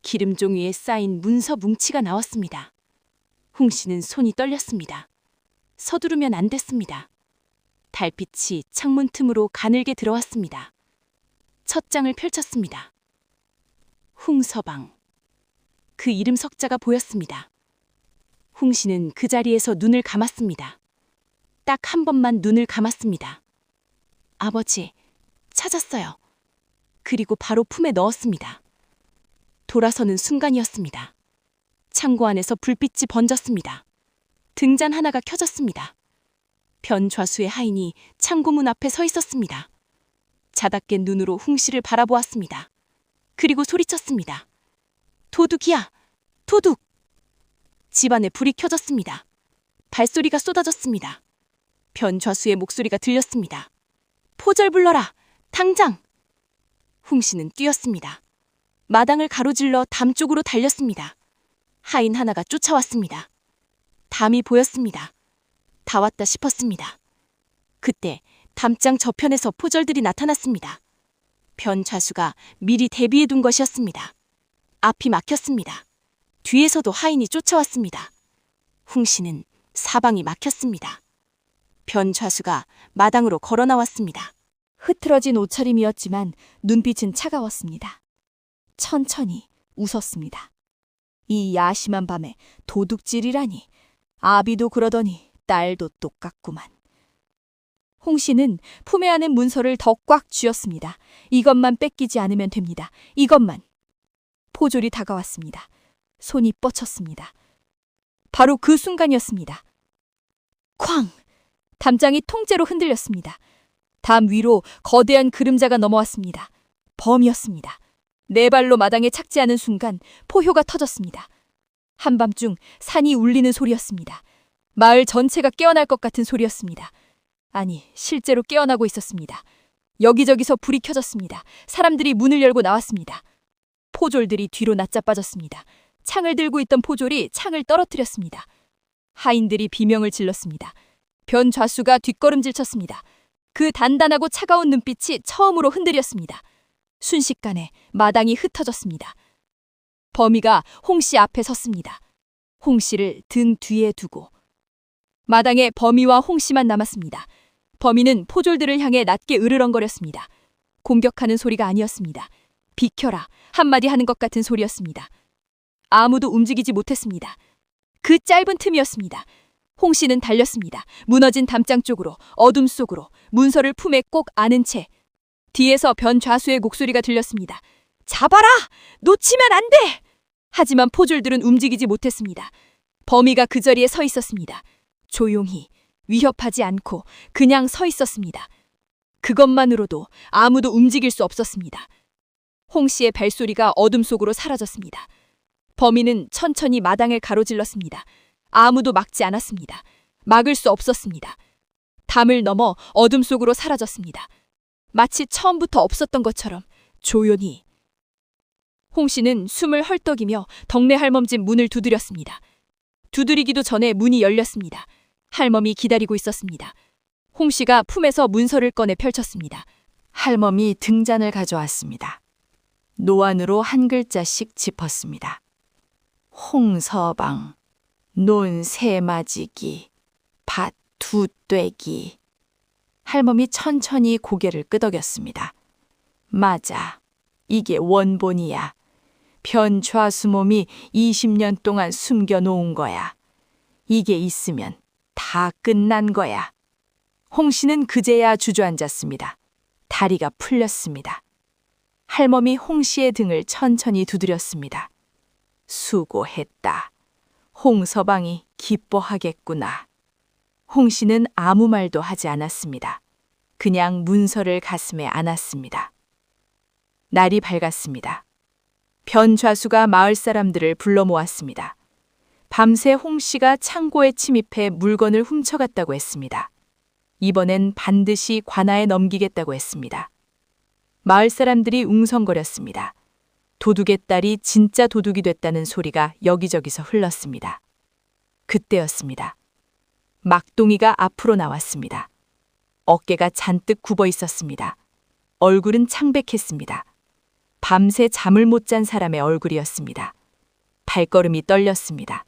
기름 종이에 쌓인 문서 뭉치가 나왔습니다. 홍 씨는 손이 떨렸습니다. 서두르면 안 됐습니다. 달빛이 창문 틈으로 가늘게 들어왔습니다. 첫 장을 펼쳤습니다. 홍서방. 그 이름 석자가 보였습니다. 홍 씨는 그 자리에서 눈을 감았습니다. 딱 한 번만 눈을 감았습니다. 아버지, 찾았어요. 그리고 바로 품에 넣었습니다. 돌아서는 순간이었습니다. 창고 안에서 불빛이 번졌습니다. 등잔 하나가 켜졌습니다. 변 좌수의 하인이 창고문 앞에 서 있었습니다. 자다 깬 눈으로 홍 씨를 바라보았습니다. 그리고 소리쳤습니다. 도둑이야! 도둑! 집안에 불이 켜졌습니다. 발소리가 쏟아졌습니다. 변 좌수의 목소리가 들렸습니다. 포절 불러라! 당장! 홍 씨는 뛰었습니다. 마당을 가로질러 담 쪽으로 달렸습니다. 하인 하나가 쫓아왔습니다. 담이 보였습니다. 다 왔다 싶었습니다. 그때 담장 저편에서 포절들이 나타났습니다. 변 좌수가 미리 대비해 둔 것이었습니다. 앞이 막혔습니다. 뒤에서도 하인이 쫓아왔습니다. 홍 씨는 사방이 막혔습니다. 변 좌수가 마당으로 걸어 나왔습니다. 흐트러진 옷차림이었지만 눈빛은 차가웠습니다. 천천히 웃었습니다. 이 야심한 밤에 도둑질이라니. 아비도 그러더니 딸도 똑같구만. 홍 씨는 품에 안은 문서를 더 꽉 쥐었습니다. 이것만 뺏기지 않으면 됩니다. 이것만. 포졸이 다가왔습니다. 손이 뻗쳤습니다. 바로 그 순간이었습니다. 쾅! 담장이 통째로 흔들렸습니다. 담 위로 거대한 그림자가 넘어왔습니다. 범이었습니다. 네 발로 마당에 착지하는 순간 포효가 터졌습니다. 한밤중 산이 울리는 소리였습니다. 마을 전체가 깨어날 것 같은 소리였습니다. 아니, 실제로 깨어나고 있었습니다. 여기저기서 불이 켜졌습니다. 사람들이 문을 열고 나왔습니다. 포졸들이 뒤로 낮자빠졌습니다. 창을 들고 있던 포졸이 창을 떨어뜨렸습니다. 하인들이 비명을 질렀습니다. 변 좌수가 뒷걸음질 쳤습니다. 그 단단하고 차가운 눈빛이 처음으로 흔들렸습니다. 순식간에 마당이 흩어졌습니다. 범이가 홍 씨 앞에 섰습니다. 홍 씨를 등 뒤에 두고. 마당에 범이와 홍 씨만 남았습니다. 범이는 포졸들을 향해 낮게 으르렁거렸습니다. 공격하는 소리가 아니었습니다. 비켜라 한마디 하는 것 같은 소리였습니다. 아무도 움직이지 못했습니다. 그 짧은 틈이었습니다. 홍 씨는 달렸습니다. 무너진 담장 쪽으로, 어둠 속으로, 문서를 품에 꼭 안은 채. 뒤에서 변 좌수의 목소리가 들렸습니다. 잡아라! 놓치면 안 돼! 하지만 포졸들은 움직이지 못했습니다. 범이가 그 자리에 서 있었습니다. 조용히, 위협하지 않고 그냥 서 있었습니다. 그것만으로도 아무도 움직일 수 없었습니다. 홍 씨의 발소리가 어둠 속으로 사라졌습니다. 범인은 천천히 마당을 가로질렀습니다. 아무도 막지 않았습니다. 막을 수 없었습니다. 담을 넘어 어둠 속으로 사라졌습니다. 마치 처음부터 없었던 것처럼 조용히. 홍 씨는 숨을 헐떡이며 덕내 할멈 집 문을 두드렸습니다. 두드리기도 전에 문이 열렸습니다. 할멈이 기다리고 있었습니다. 홍 씨가 품에서 문서를 꺼내 펼쳤습니다. 할멈이 등잔을 가져왔습니다. 노안으로 한 글자씩 짚었습니다. 홍서방, 논 세마지기, 밭 두 떼기. 할멈이 천천히 고개를 끄덕였습니다. 맞아, 이게 원본이야. 변 좌수 몸이 20년 동안 숨겨놓은 거야. 이게 있으면 다 끝난 거야. 홍 씨는 그제야 주저앉았습니다. 다리가 풀렸습니다. 할멈이 홍 씨의 등을 천천히 두드렸습니다. 수고했다. 홍서방이 기뻐하겠구나. 홍 씨는 아무 말도 하지 않았습니다. 그냥 문서를 가슴에 안았습니다. 날이 밝았습니다. 변 좌수가 마을 사람들을 불러 모았습니다. 밤새 홍 씨가 창고에 침입해 물건을 훔쳐갔다고 했습니다. 이번엔 반드시 관아에 넘기겠다고 했습니다. 마을 사람들이 웅성거렸습니다. 도둑의 딸이 진짜 도둑이 됐다는 소리가 여기저기서 흘렀습니다. 그때였습니다. 막동이가 앞으로 나왔습니다. 어깨가 잔뜩 굽어 있었습니다. 얼굴은 창백했습니다. 밤새 잠을 못 잔 사람의 얼굴이었습니다. 발걸음이 떨렸습니다.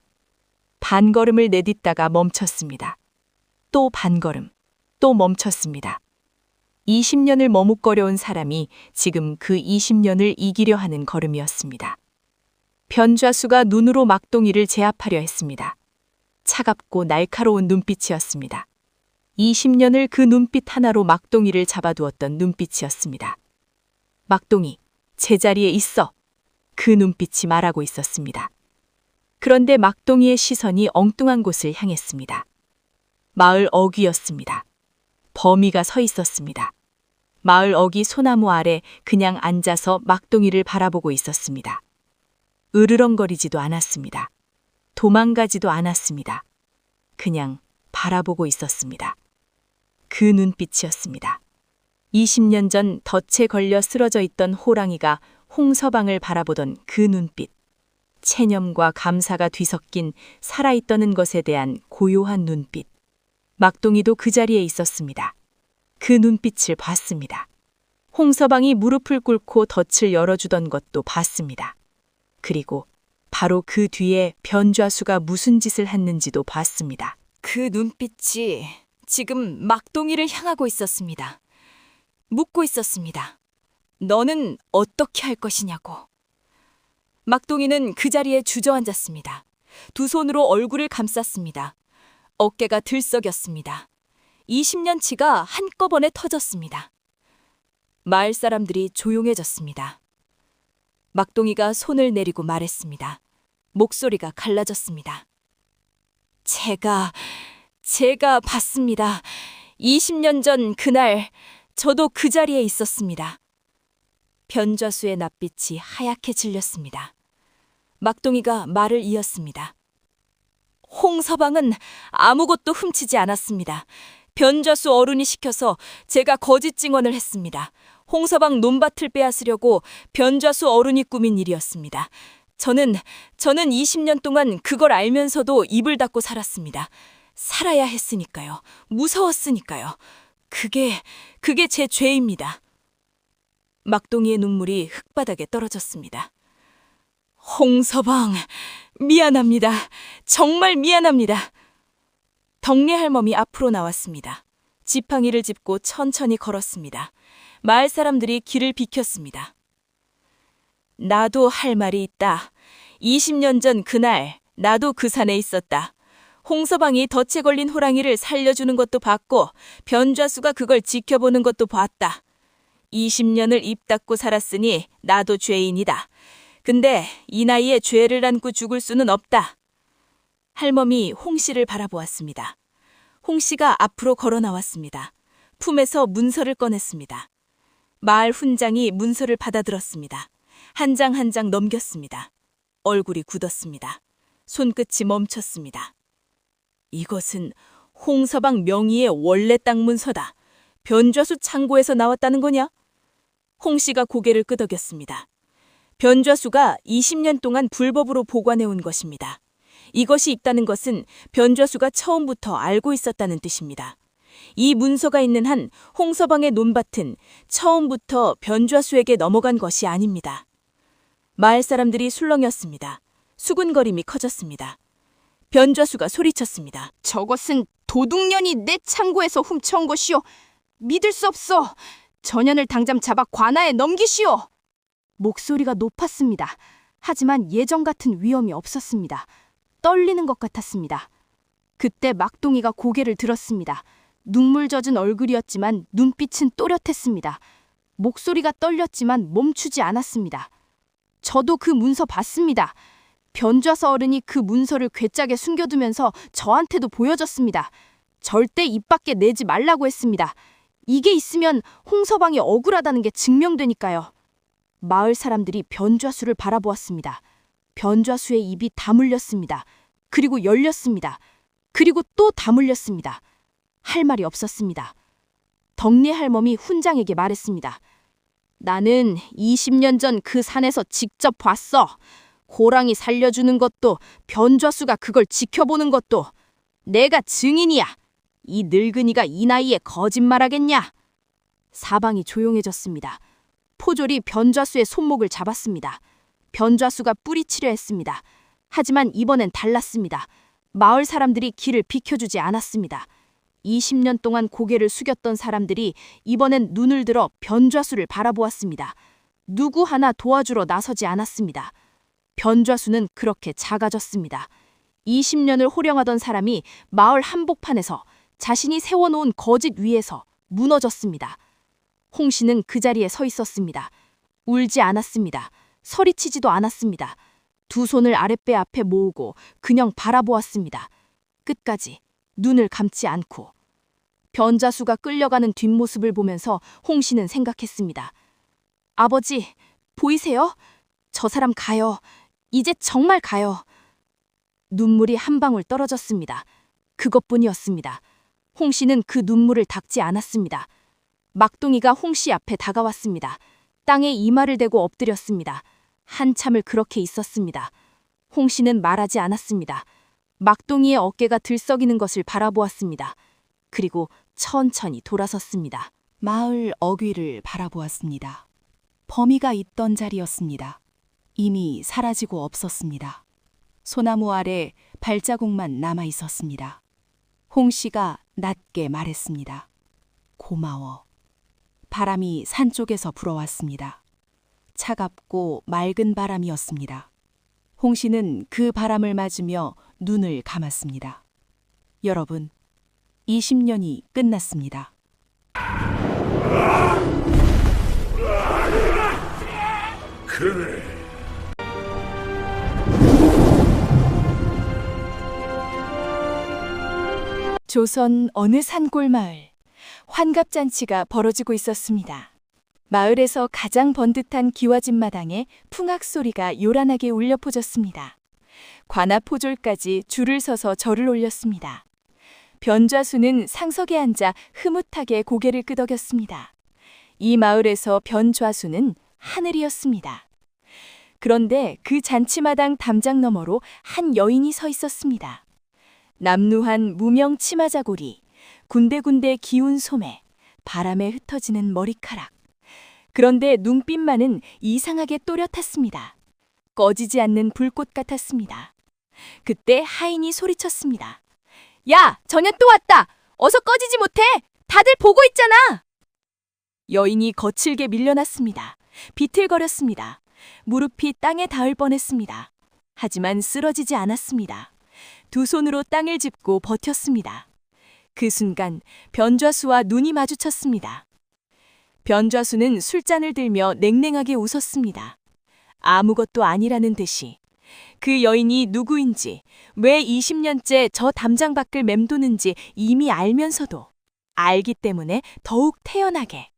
반걸음을 내딛다가 멈췄습니다. 또 반걸음, 또 멈췄습니다. 20년을 머뭇거려온 사람이 지금 그 20년을 이기려 하는 걸음이었습니다. 변좌수가 눈으로 막동이를 제압하려 했습니다. 차갑고 날카로운 눈빛이었습니다. 20년을 그 눈빛 하나로 막동이를 잡아두었던 눈빛이었습니다. 막동이, 제자리에 있어. 그 눈빛이 말하고 있었습니다. 그런데 막동이의 시선이 엉뚱한 곳을 향했습니다. 마을 어귀였습니다. 범이가 서 있었습니다. 마을 어귀 소나무 아래 그냥 앉아서 막동이를 바라보고 있었습니다. 으르렁거리지도 않았습니다. 도망가지도 않았습니다. 그냥 바라보고 있었습니다. 그 눈빛이었습니다. 20년 전 덫에 걸려 쓰러져 있던 호랑이가 홍서방을 바라보던 그 눈빛. 체념과 감사가 뒤섞인 살아있다는 것에 대한 고요한 눈빛. 막동이도 그 자리에 있었습니다. 그 눈빛을 봤습니다. 홍서방이 무릎을 꿇고 덫을 열어주던 것도 봤습니다. 그리고 바로 그 뒤에 변좌수가 무슨 짓을 했는지도 봤습니다. 그 눈빛이 지금 막동이를 향하고 있었습니다. 묻고 있었습니다. 너는 어떻게 할 것이냐고. 막동이는 그 자리에 주저앉았습니다. 두 손으로 얼굴을 감쌌습니다. 어깨가 들썩였습니다. 20년치가 한꺼번에 터졌습니다. 마을 사람들이 조용해졌습니다. 막동이가 손을 내리고 말했습니다. 목소리가 갈라졌습니다. 제가 봤습니다. 20년 전 그날 저도 그 자리에 있었습니다. 변좌수의 낯빛이 하얗게 질렸습니다. 막동이가 말을 이었습니다. 홍서방은 아무것도 훔치지 않았습니다. 변좌수 어른이 시켜서 제가 거짓 증언을 했습니다. 홍서방 논밭을 빼앗으려고 변좌수 어른이 꾸민 일이었습니다. 저는 20년 동안 그걸 알면서도 입을 닫고 살았습니다. 살아야 했으니까요. 무서웠으니까요. 그게 제 죄입니다. 막동이의 눈물이 흙바닥에 떨어졌습니다. 홍서방, 미안합니다. 정말 미안합니다. 덕내 할멈이 앞으로 나왔습니다. 지팡이를 짚고 천천히 걸었습니다. 마을 사람들이 길을 비켰습니다. 나도 할 말이 있다. 20년 전 그날 나도 그 산에 있었다. 홍서방이 덫에 걸린 호랑이를 살려주는 것도 봤고 변좌수가 그걸 지켜보는 것도 봤다. 20년을 입 닫고 살았으니 나도 죄인이다. 근데 이 나이에 죄를 안고 죽을 수는 없다. 할멈이 홍 씨를 바라보았습니다. 홍 씨가 앞으로 걸어 나왔습니다. 품에서 문서를 꺼냈습니다. 마을 훈장이 문서를 받아들었습니다. 한 장 한 장 넘겼습니다. 얼굴이 굳었습니다. 손끝이 멈췄습니다. 이것은 홍서방 명의의 원래 땅 문서다. 변좌수 창고에서 나왔다는 거냐? 홍 씨가 고개를 끄덕였습니다. 변좌수가 20년 동안 불법으로 보관해온 것입니다. 이것이 있다는 것은 변좌수가 처음부터 알고 있었다는 뜻입니다. 이 문서가 있는 한 홍서방의 논밭은 처음부터 변좌수에게 넘어간 것이 아닙니다. 마을 사람들이 술렁였습니다. 수군거림이 커졌습니다. 변좌수가 소리쳤습니다. 저것은 도둑년이 내 창고에서 훔쳐온 것이오. 믿을 수 없어. 전현을 당장 잡아 관아에 넘기시오. 목소리가 높았습니다. 하지만 예전 같은 위험이 없었습니다. 떨리는 것 같았습니다. 그때 막동이가 고개를 들었습니다. 눈물 젖은 얼굴이었지만 눈빛은 또렷했습니다. 목소리가 떨렸지만 멈추지 않았습니다. 저도 그 문서 봤습니다. 변좌서 어른이 그 문서를 괴짝에 숨겨두면서 저한테도 보여줬습니다. 절대 입 밖에 내지 말라고 했습니다. 이게 있으면 홍서방이 억울하다는 게 증명되니까요. 마을 사람들이 변좌수를 바라보았습니다. 변좌수의 입이 다물렸습니다. 그리고 열렸습니다. 그리고 또 다물렸습니다. 할 말이 없었습니다. 덕내 할멈이 훈장에게 말했습니다. 나는 20년 전 그 산에서 직접 봤어. 호랑이 살려주는 것도 변좌수가 그걸 지켜보는 것도 내가 증인이야. 이 늙은이가 이 나이에 거짓말하겠냐? 사방이 조용해졌습니다. 포졸이 변좌수의 손목을 잡았습니다. 변좌수가 뿌리치려 했습니다. 하지만 이번엔 달랐습니다. 마을 사람들이 길을 비켜주지 않았습니다. 20년 동안 고개를 숙였던 사람들이 이번엔 눈을 들어 변좌수를 바라보았습니다. 누구 하나 도와주러 나서지 않았습니다. 변좌수는 그렇게 작아졌습니다. 20년을 호령하던 사람이 마을 한복판에서 자신이 세워놓은 거짓 위에서 무너졌습니다. 홍 씨는 그 자리에 서 있었습니다. 울지 않았습니다. 소리치지도 않았습니다. 두 손을 아랫배 앞에 모으고 그냥 바라보았습니다. 끝까지 눈을 감지 않고. 변좌수가 끌려가는 뒷모습을 보면서 홍 씨는 생각했습니다. 아버지, 보이세요? 저 사람 가요. 이제 정말 가요. 눈물이 한 방울 떨어졌습니다. 그것뿐이었습니다. 홍 씨는 그 눈물을 닦지 않았습니다. 막동이가 홍 씨 앞에 다가왔습니다. 땅에 이마를 대고 엎드렸습니다. 한참을 그렇게 있었습니다. 홍 씨는 말하지 않았습니다. 막동이의 어깨가 들썩이는 것을 바라보았습니다. 그리고 천천히 돌아섰습니다. 마을 어귀를 바라보았습니다. 범이가 있던 자리였습니다. 이미 사라지고 없었습니다. 소나무 아래 발자국만 남아 있었습니다. 홍 씨가 낮게 말했습니다. 고마워. 바람이 산 쪽에서 불어왔습니다. 차갑고 맑은 바람이었습니다. 홍 씨는 그 바람을 맞으며 눈을 감았습니다. 여러분, 20년이 끝났습니다. 조선 어느 산골 마을, 환갑잔치가 벌어지고 있었습니다. 마을에서 가장 번듯한 기와집 마당에 풍악 소리가 요란하게 울려 퍼졌습니다. 관아포졸까지 줄을 서서 절을 올렸습니다. 변좌수는 상석에 앉아 흐뭇하게 고개를 끄덕였습니다. 이 마을에서 변좌수는 하늘이었습니다. 그런데 그 잔치마당 담장 너머로 한 여인이 서 있었습니다. 남루한 무명 치마자골이, 군데군데 기운 소매, 바람에 흩어지는 머리카락. 그런데 눈빛만은 이상하게 또렷했습니다. 꺼지지 않는 불꽃 같았습니다. 그때 하인이 소리쳤습니다. 야, 저녀 또 왔다! 어서 꺼지지 못해! 다들 보고 있잖아! 여인이 거칠게 밀려났습니다. 비틀거렸습니다. 무릎이 땅에 닿을 뻔했습니다. 하지만 쓰러지지 않았습니다. 두 손으로 땅을 짚고 버텼습니다. 그 순간 변좌수와 눈이 마주쳤습니다. 변좌수는 술잔을 들며 냉랭하게 웃었습니다. 아무것도 아니라는 듯이. 그 여인이 누구인지, 왜 20년째 저 담장 밖을 맴도는지 이미 알면서도 알기 때문에 더욱 태연하게.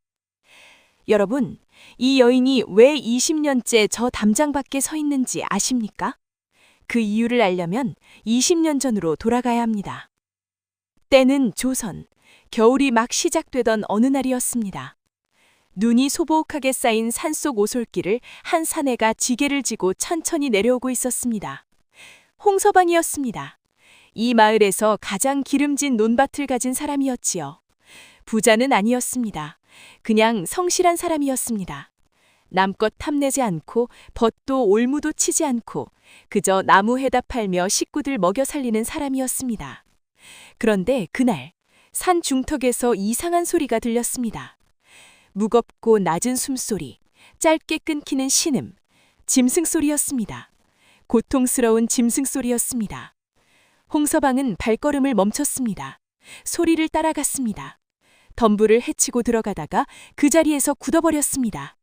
여러분, 이 여인이 왜 20년째 저 담장 밖에 서 있는지 아십니까? 그 이유를 알려면 20년 전으로 돌아가야 합니다. 때는 조선, 겨울이 막 시작되던 어느 날이었습니다. 눈이 소복하게 쌓인 산속 오솔길을 한 사내가 지게를 지고 천천히 내려오고 있었습니다. 홍서방이었습니다. 이 마을에서 가장 기름진 논밭을 가진 사람이었지요. 부자는 아니었습니다. 그냥 성실한 사람이었습니다. 남껏 탐내지 않고 벗도 올무도 치지 않고 그저 나무 해다 팔며 식구들 먹여 살리는 사람이었습니다. 그런데 그날 산 중턱에서 이상한 소리가 들렸습니다. 무겁고 낮은 숨소리, 짧게 끊기는 신음, 짐승소리였습니다. 고통스러운 짐승소리였습니다. 홍서방은 발걸음을 멈췄습니다. 소리를 따라갔습니다. 덤불을 헤치고 들어가다가 그 자리에서 굳어버렸습니다.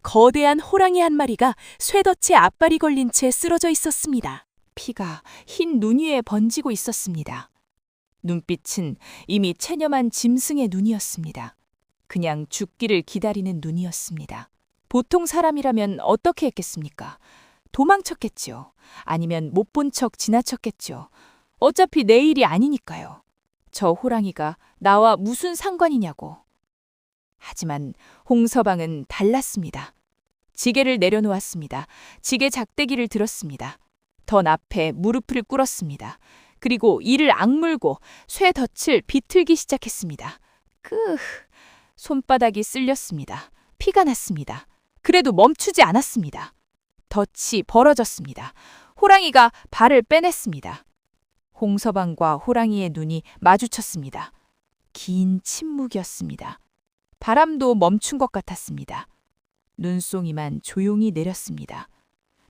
거대한 호랑이 한 마리가 쇠덫에 앞발이 걸린 채 쓰러져 있었습니다. 피가 흰 눈 위에 번지고 있었습니다. 눈빛은 이미 체념한 짐승의 눈이었습니다. 그냥 죽기를 기다리는 눈이었습니다. 보통 사람이라면 어떻게 했겠습니까? 도망쳤겠죠. 아니면 못 본 척 지나쳤겠죠. 어차피 내 일이 아니니까요. 저 호랑이가 나와 무슨 상관이냐고. 하지만 홍서방은 달랐습니다. 지게를 내려놓았습니다. 지게 작대기를 들었습니다. 던 앞에 무릎을 꿇었습니다. 그리고 이를 악물고 쇠덫을 비틀기 시작했습니다. 손바닥이 쓸렸습니다. 피가 났습니다. 그래도 멈추지 않았습니다. 덫이 벌어졌습니다. 호랑이가 발을 빼냈습니다. 홍서방과 호랑이의 눈이 마주쳤습니다. 긴 침묵이었습니다. 바람도 멈춘 것 같았습니다. 눈송이만 조용히 내렸습니다.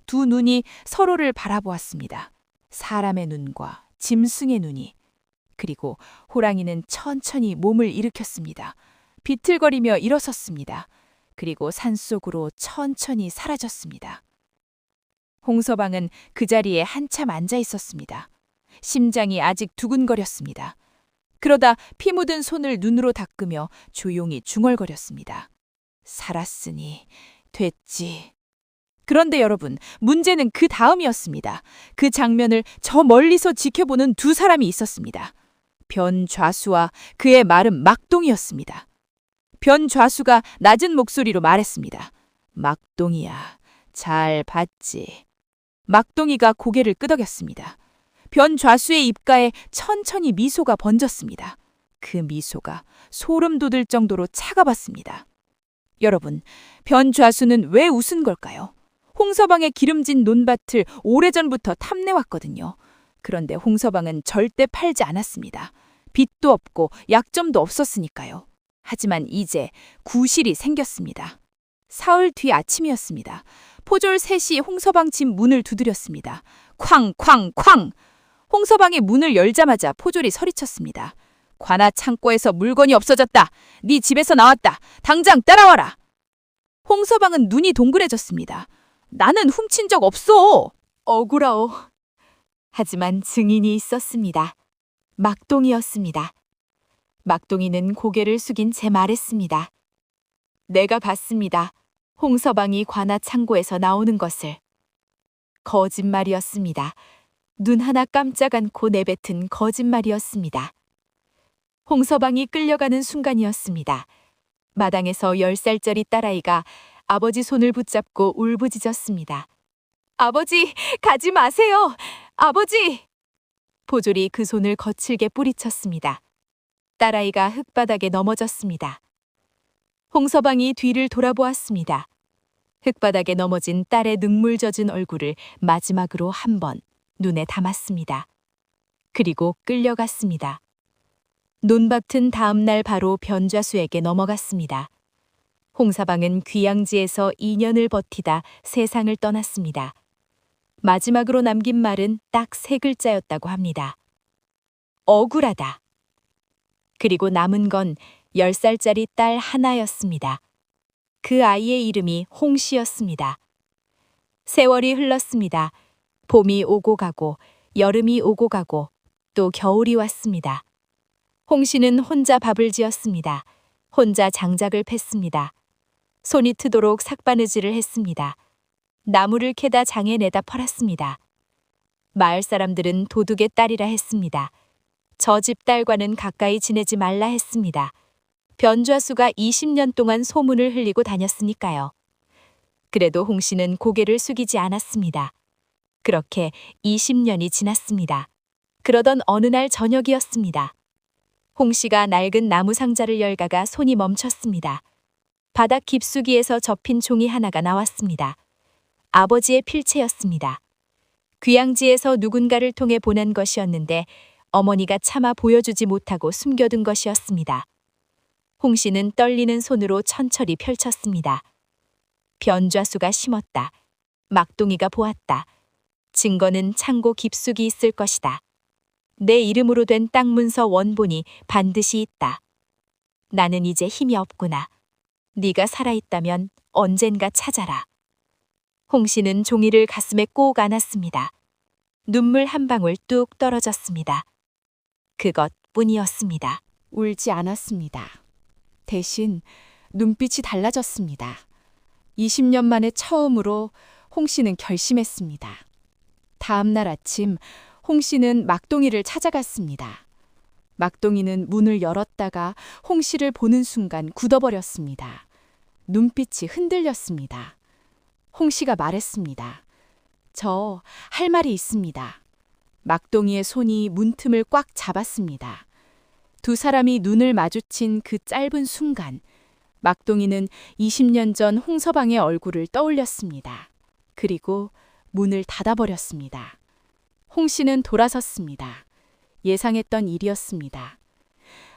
두 눈이 서로를 바라보았습니다. 사람의 눈과 짐승의 눈이. 그리고 호랑이는 천천히 몸을 일으켰습니다. 비틀거리며 일어섰습니다. 그리고 산속으로 천천히 사라졌습니다. 홍서방은 그 자리에 한참 앉아 있었습니다. 심장이 아직 두근거렸습니다. 그러다 피 묻은 손을 눈으로 닦으며 조용히 중얼거렸습니다. 살았으니 됐지. 그런데 여러분, 문제는 그 다음이었습니다. 그 장면을 저 멀리서 지켜보는 두 사람이 있었습니다. 변좌수와 그의 마름 막동이었습니다. 변좌수가 낮은 목소리로 말했습니다. 막동이야, 잘 봤지. 막동이가 고개를 끄덕였습니다. 변좌수의 입가에 천천히 미소가 번졌습니다. 그 미소가 소름 돋을 정도로 차가웠습니다. 여러분, 변좌수는 왜 웃은 걸까요? 홍서방의 기름진 논밭을 오래전부터 탐내왔거든요. 그런데 홍서방은 절대 팔지 않았습니다. 빚도 없고 약점도 없었으니까요. 하지만 이제 구실이 생겼습니다. 사흘 뒤 아침이었습니다. 포졸 셋이 홍서방 집 문을 두드렸습니다. 쾅쾅쾅! 홍서방의 문을 열자마자 포졸이 소리쳤습니다. 관아 창고에서 물건이 없어졌다. 네 집에서 나왔다. 당장 따라와라. 홍서방은 눈이 동그래졌습니다. 나는 훔친 적 없어. 억울하오. 하지만 증인이 있었습니다. 막동이었습니다. 막동이는 고개를 숙인 채 말했습니다. 내가 봤습니다. 홍서방이 관아 창고에서 나오는 것을. 거짓말이었습니다. 눈 하나 깜짝 않고 내뱉은 거짓말이었습니다. 홍서방이 끌려가는 순간이었습니다. 마당에서 10살짜리 딸아이가 아버지 손을 붙잡고 울부짖었습니다. 아버지, 가지 마세요! 아버지! 보졸이 그 손을 거칠게 뿌리쳤습니다. 딸아이가 흙바닥에 넘어졌습니다. 홍서방이 뒤를 돌아보았습니다. 흙바닥에 넘어진 딸의 눈물 젖은 얼굴을 마지막으로 한 번 눈에 담았습니다. 그리고 끌려갔습니다. 논밭은 다음 날 바로 변좌수에게 넘어갔습니다. 홍서방은 귀양지에서 2년을 버티다 세상을 떠났습니다. 마지막으로 남긴 말은 딱 3글자였다고 합니다. 억울하다. 그리고 남은 건 10살짜리 딸 하나였습니다. 그 아이의 이름이 홍씨였습니다. 세월이 흘렀습니다. 봄이 오고 가고 여름이 오고 가고 또 겨울이 왔습니다. 홍씨는 혼자 밥을 지었습니다. 혼자 장작을 팼습니다. 손이 트도록 삭바느질을 했습니다. 나무를 캐다 장에 내다 팔았습니다. 마을 사람들은 도둑의 딸이라 했습니다. 저 집 딸과는 가까이 지내지 말라 했습니다. 변좌수가 20년 동안 소문을 흘리고 다녔으니까요. 그래도 홍씨는 고개를 숙이지 않았습니다. 그렇게 20년이 지났습니다. 그러던 어느 날 저녁이었습니다. 홍씨가 낡은 나무 상자를 열다가 손이 멈췄습니다. 바닥 깊숙이에서 접힌 종이 하나가 나왔습니다. 아버지의 필체였습니다. 귀양지에서 누군가를 통해 보낸 것이었는데 어머니가 차마 보여주지 못하고 숨겨둔 것이었습니다. 홍씨는 떨리는 손으로 천천히 펼쳤습니다. 변좌수가 심었다. 막동이가 보았다. 증거는 창고 깊숙이 있을 것이다. 내 이름으로 된 땅 문서 원본이 반드시 있다. 나는 이제 힘이 없구나. 네가 살아있다면 언젠가 찾아라. 홍씨는 종이를 가슴에 꼭 안았습니다. 눈물 한 방울 뚝 떨어졌습니다. 그것뿐이었습니다. 울지 않았습니다. 대신 눈빛이 달라졌습니다. 20년 만에 처음으로 홍 씨는 결심했습니다. 다음 날 아침 홍 씨는 막동이를 찾아갔습니다. 막동이는 문을 열었다가 홍 씨를 보는 순간 굳어버렸습니다. 눈빛이 흔들렸습니다. 홍 씨가 말했습니다. 저 할 말이 있습니다. 막동이의 손이 문틈을 꽉 잡았습니다. 두 사람이 눈을 마주친 그 짧은 순간 막동이는 20년 전 홍서방의 얼굴을 떠올렸습니다. 그리고 문을 닫아버렸습니다. 홍 씨는 돌아섰습니다. 예상했던 일이었습니다.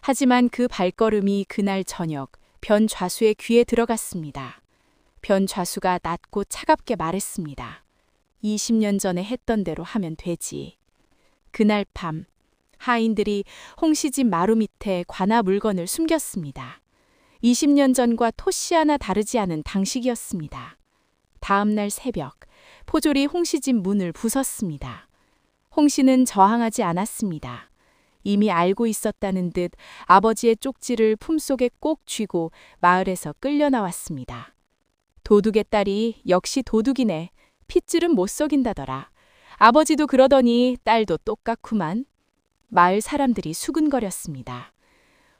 하지만 그 발걸음이 그날 저녁 변좌수의 귀에 들어갔습니다. 변좌수가 낮고 차갑게 말했습니다. 20년 전에 했던 대로 하면 되지. 그날 밤 하인들이 홍씨 집 마루 밑에 관아 물건을 숨겼습니다. 20년 전과 토씨 하나 다르지 않은 당식이었습니다. 다음 날 새벽 포졸이 홍씨 집 문을 부쉈습니다. 홍씨는 저항하지 않았습니다. 이미 알고 있었다는 듯 아버지의 쪽지를 품속에 꼭 쥐고 마을에서 끌려 나왔습니다. 도둑의 딸이 역시 도둑이네. 핏줄은 못 속인다더라. 아버지도 그러더니 딸도 똑같구만. 마을 사람들이 수근거렸습니다.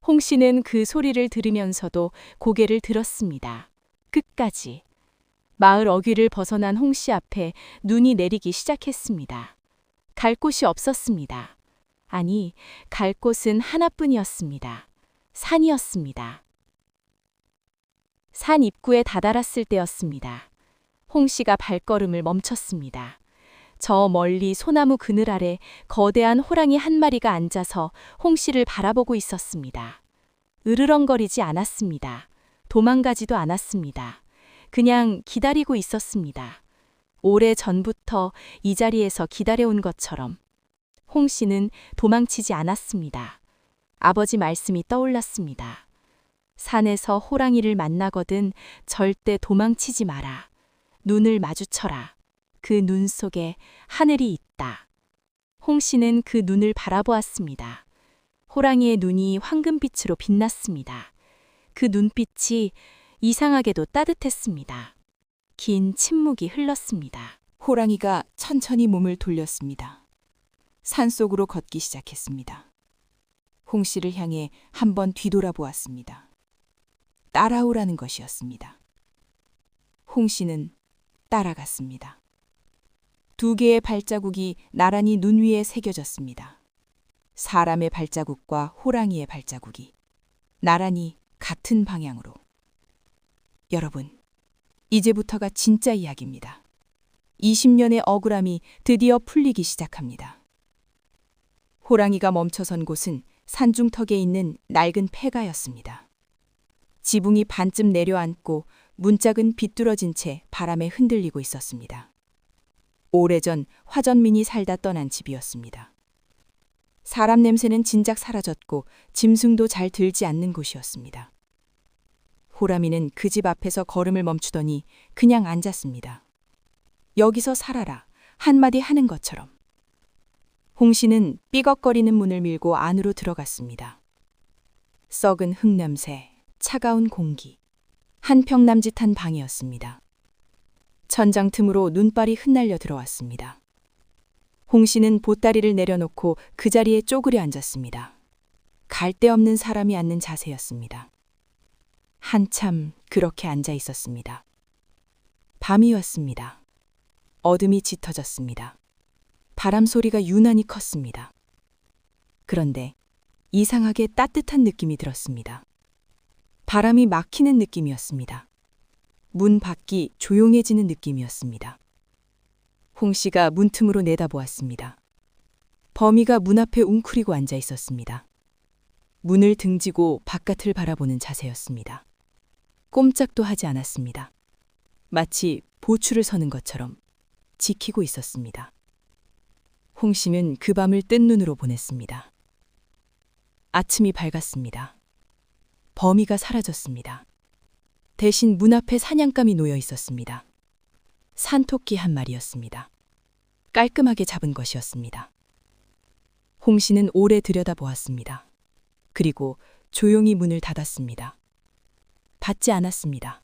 홍 씨는 그 소리를 들으면서도 고개를 들었습니다. 끝까지. 마을 어귀를 벗어난 홍 씨 앞에 눈이 내리기 시작했습니다. 갈 곳이 없었습니다. 아니, 갈 곳은 하나뿐이었습니다. 산이었습니다. 산 입구에 다다랐을 때였습니다. 홍 씨가 발걸음을 멈췄습니다. 저 멀리 소나무 그늘 아래 거대한 호랑이 한 마리가 앉아서 홍 씨를 바라보고 있었습니다. 으르렁거리지 않았습니다. 도망가지도 않았습니다. 그냥 기다리고 있었습니다. 오래 전부터 이 자리에서 기다려온 것처럼. 홍 씨는 도망치지 않았습니다. 아버지 말씀이 떠올랐습니다. 산에서 호랑이를 만나거든 절대 도망치지 마라. 눈을 마주쳐라. 그 눈 속에 하늘이 있다. 홍 씨는 그 눈을 바라보았습니다. 호랑이의 눈이 황금빛으로 빛났습니다. 그 눈빛이 이상하게도 따뜻했습니다. 긴 침묵이 흘렀습니다. 호랑이가 천천히 몸을 돌렸습니다. 산속으로 걷기 시작했습니다. 홍 씨를 향해 한번 뒤돌아보았습니다. 따라오라는 것이었습니다. 홍 씨는 따라갔습니다. 두 개의 발자국이 나란히 눈 위에 새겨졌습니다. 사람의 발자국과 호랑이의 발자국이 나란히 같은 방향으로. 여러분, 이제부터가 진짜 이야기입니다. 20년의 억울함이 드디어 풀리기 시작합니다. 호랑이가 멈춰선 곳은 산중턱에 있는 낡은 폐가였습니다. 지붕이 반쯤 내려앉고 문짝은 비뚤어진 채 바람에 흔들리고 있었습니다. 오래전 화전민이 살다 떠난 집이었습니다. 사람 냄새는 진작 사라졌고 짐승도 잘 들지 않는 곳이었습니다. 호랑이는 그 집 앞에서 걸음을 멈추더니 그냥 앉았습니다. 여기서 살아라 한마디 하는 것처럼. 홍 씨는 삐걱거리는 문을 밀고 안으로 들어갔습니다. 썩은 흙냄새, 차가운 공기, 한평남짓한 방이었습니다. 천장 틈으로 눈발이 흩날려 들어왔습니다. 홍 씨는 보따리를 내려놓고 그 자리에 쪼그려 앉았습니다. 갈데없는 사람이 앉는 자세였습니다. 한참 그렇게 앉아 있었습니다. 밤이었습니다. 어둠이 짙어졌습니다. 바람 소리가 유난히 컸습니다. 그런데 이상하게 따뜻한 느낌이 들었습니다. 바람이 막히는 느낌이었습니다. 문 밖이 조용해지는 느낌이었습니다. 홍 씨가 문틈으로 내다보았습니다. 범이가 문 앞에 웅크리고 앉아 있었습니다. 문을 등지고 바깥을 바라보는 자세였습니다. 꼼짝도 하지 않았습니다. 마치 보추를 서는 것처럼 지키고 있었습니다. 홍 씨는 그 밤을 뜬 눈으로 보냈습니다. 아침이 밝았습니다. 범이가 사라졌습니다. 대신 문 앞에 사냥감이 놓여 있었습니다. 산토끼 한 마리였습니다. 깔끔하게 잡은 것이었습니다. 홍 씨는 오래 들여다보았습니다. 그리고 조용히 문을 닫았습니다. 받지 않았습니다.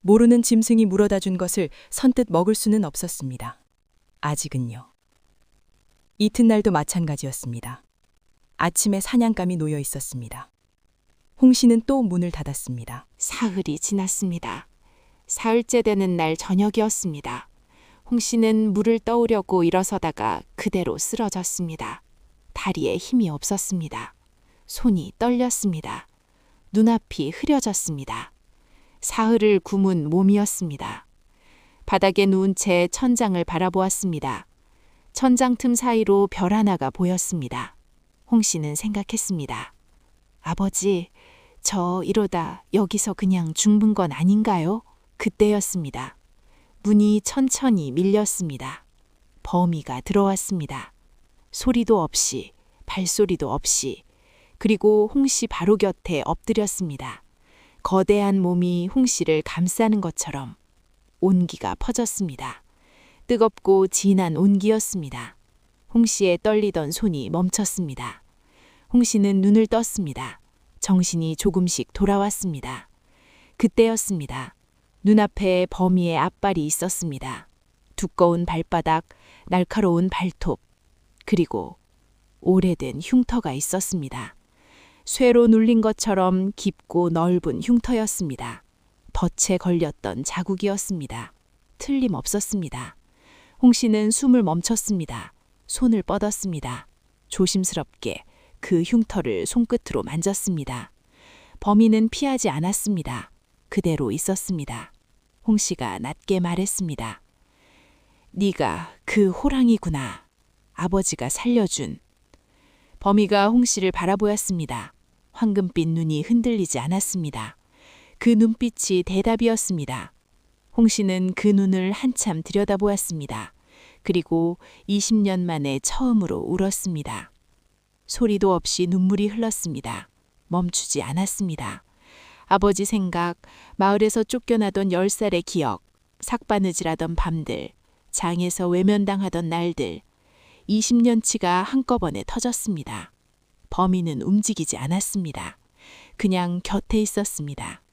모르는 짐승이 물어다 준 것을 선뜻 먹을 수는 없었습니다. 아직은요. 이튿날도 마찬가지였습니다. 아침에 사냥감이 놓여 있었습니다. 홍 씨는 또 문을 닫았습니다. 사흘이 지났습니다. 사흘째 되는 날 저녁이었습니다. 홍 씨는 물을 떠오려고 일어서다가 그대로 쓰러졌습니다. 다리에 힘이 없었습니다. 손이 떨렸습니다. 눈앞이 흐려졌습니다. 사흘을 굶은 몸이었습니다. 바닥에 누운 채 천장을 바라보았습니다. 천장 틈 사이로 별 하나가 보였습니다. 홍 씨는 생각했습니다. 아버지, 저 이러다 여기서 그냥 죽는 건 아닌가요? 그때였습니다. 문이 천천히 밀렸습니다. 범이가 들어왔습니다. 소리도 없이, 발소리도 없이, 그리고 홍 씨 바로 곁에 엎드렸습니다. 거대한 몸이 홍 씨를 감싸는 것처럼 온기가 퍼졌습니다. 뜨겁고 진한 온기였습니다. 홍 씨의 떨리던 손이 멈췄습니다. 홍 씨는 눈을 떴습니다. 정신이 조금씩 돌아왔습니다. 그때였습니다. 눈앞에 범이의 앞발이 있었습니다. 두꺼운 발바닥, 날카로운 발톱, 그리고 오래된 흉터가 있었습니다. 쇠로 눌린 것처럼 깊고 넓은 흉터였습니다. 덫에 걸렸던 자국이었습니다. 틀림없었습니다. 홍 씨는 숨을 멈췄습니다. 손을 뻗었습니다. 조심스럽게 그 흉터를 손끝으로 만졌습니다. 범인은 피하지 않았습니다. 그대로 있었습니다. 홍 씨가 낮게 말했습니다. 네가 그 호랑이구나. 아버지가 살려준. 범이가 홍 씨를 바라보았습니다. 황금빛 눈이 흔들리지 않았습니다. 그 눈빛이 대답이었습니다. 홍 씨는 그 눈을 한참 들여다보았습니다. 그리고 20년 만에 처음으로 울었습니다. 소리도 없이 눈물이 흘렀습니다. 멈추지 않았습니다. 아버지 생각, 마을에서 쫓겨나던 10살의 기억, 삭바느질하던 밤들, 장에서 외면당하던 날들, 20년치가 한꺼번에 터졌습니다. 범인은 움직이지 않았습니다. 그냥 곁에 있었습니다.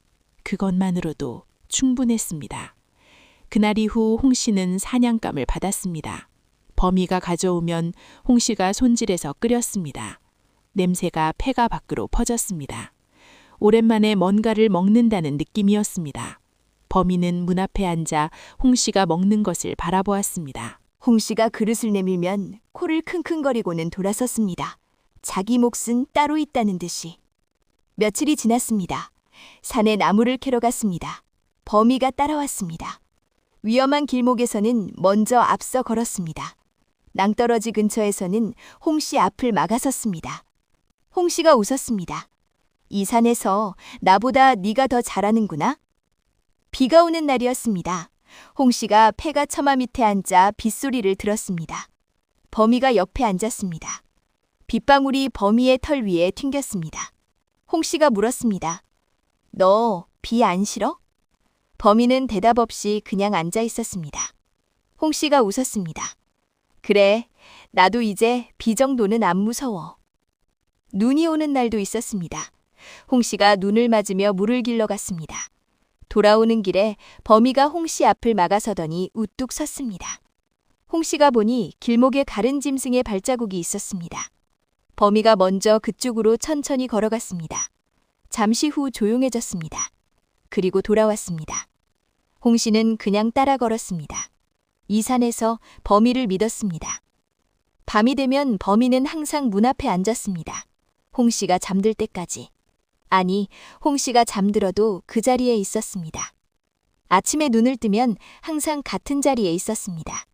그것만으로도 충분했습니다. 그날 이후 홍 씨는 사냥감을 받았습니다. 범이가 가져오면 홍 씨가 손질해서 끓였습니다. 냄새가 폐가 밖으로 퍼졌습니다. 오랜만에 뭔가를 먹는다는 느낌이었습니다. 범인은 문 앞에 앉아 홍 씨가 먹는 것을 바라보았습니다. 홍 씨가 그릇을 내밀면 코를 킁킁거리고는 돌아섰습니다. 자기 몫은 따로 있다는 듯이. 며칠이 지났습니다. 산에 나무를 캐러 갔습니다. 범이가 따라왔습니다. 위험한 길목에서는 먼저 앞서 걸었습니다. 낭떠러지 근처에서는 홍 씨 앞을 막아섰습니다. 홍 씨가 웃었습니다. 이 산에서 나보다 네가 더 잘하는구나. 비가 오는 날이었습니다. 홍 씨가 폐가 처마 밑에 앉아 빗소리를 들었습니다. 범이가 옆에 앉았습니다. 빗방울이 범이의 털 위에 튕겼습니다. 홍 씨가 물었습니다. 너 비 안 싫어? 범이는 대답 없이 그냥 앉아 있었습니다. 홍 씨가 웃었습니다. 그래, 나도 이제 비 정도는 안 무서워. 눈이 오는 날도 있었습니다. 홍 씨가 눈을 맞으며 물을 길러 갔습니다. 돌아오는 길에 범이가 홍 씨 앞을 막아서더니 우뚝 섰습니다. 홍 씨가 보니 길목에 가른 짐승의 발자국이 있었습니다. 범이가 먼저 그쪽으로 천천히 걸어갔습니다. 잠시 후 조용해졌습니다. 그리고 돌아왔습니다. 홍 씨는 그냥 따라 걸었습니다. 이 산에서 범이를 믿었습니다. 밤이 되면 범이는 항상 문 앞에 앉았습니다. 홍 씨가 잠들 때까지. 아니, 홍 씨가 잠들어도 그 자리에 있었습니다. 아침에 눈을 뜨면 항상 같은 자리에 있었습니다.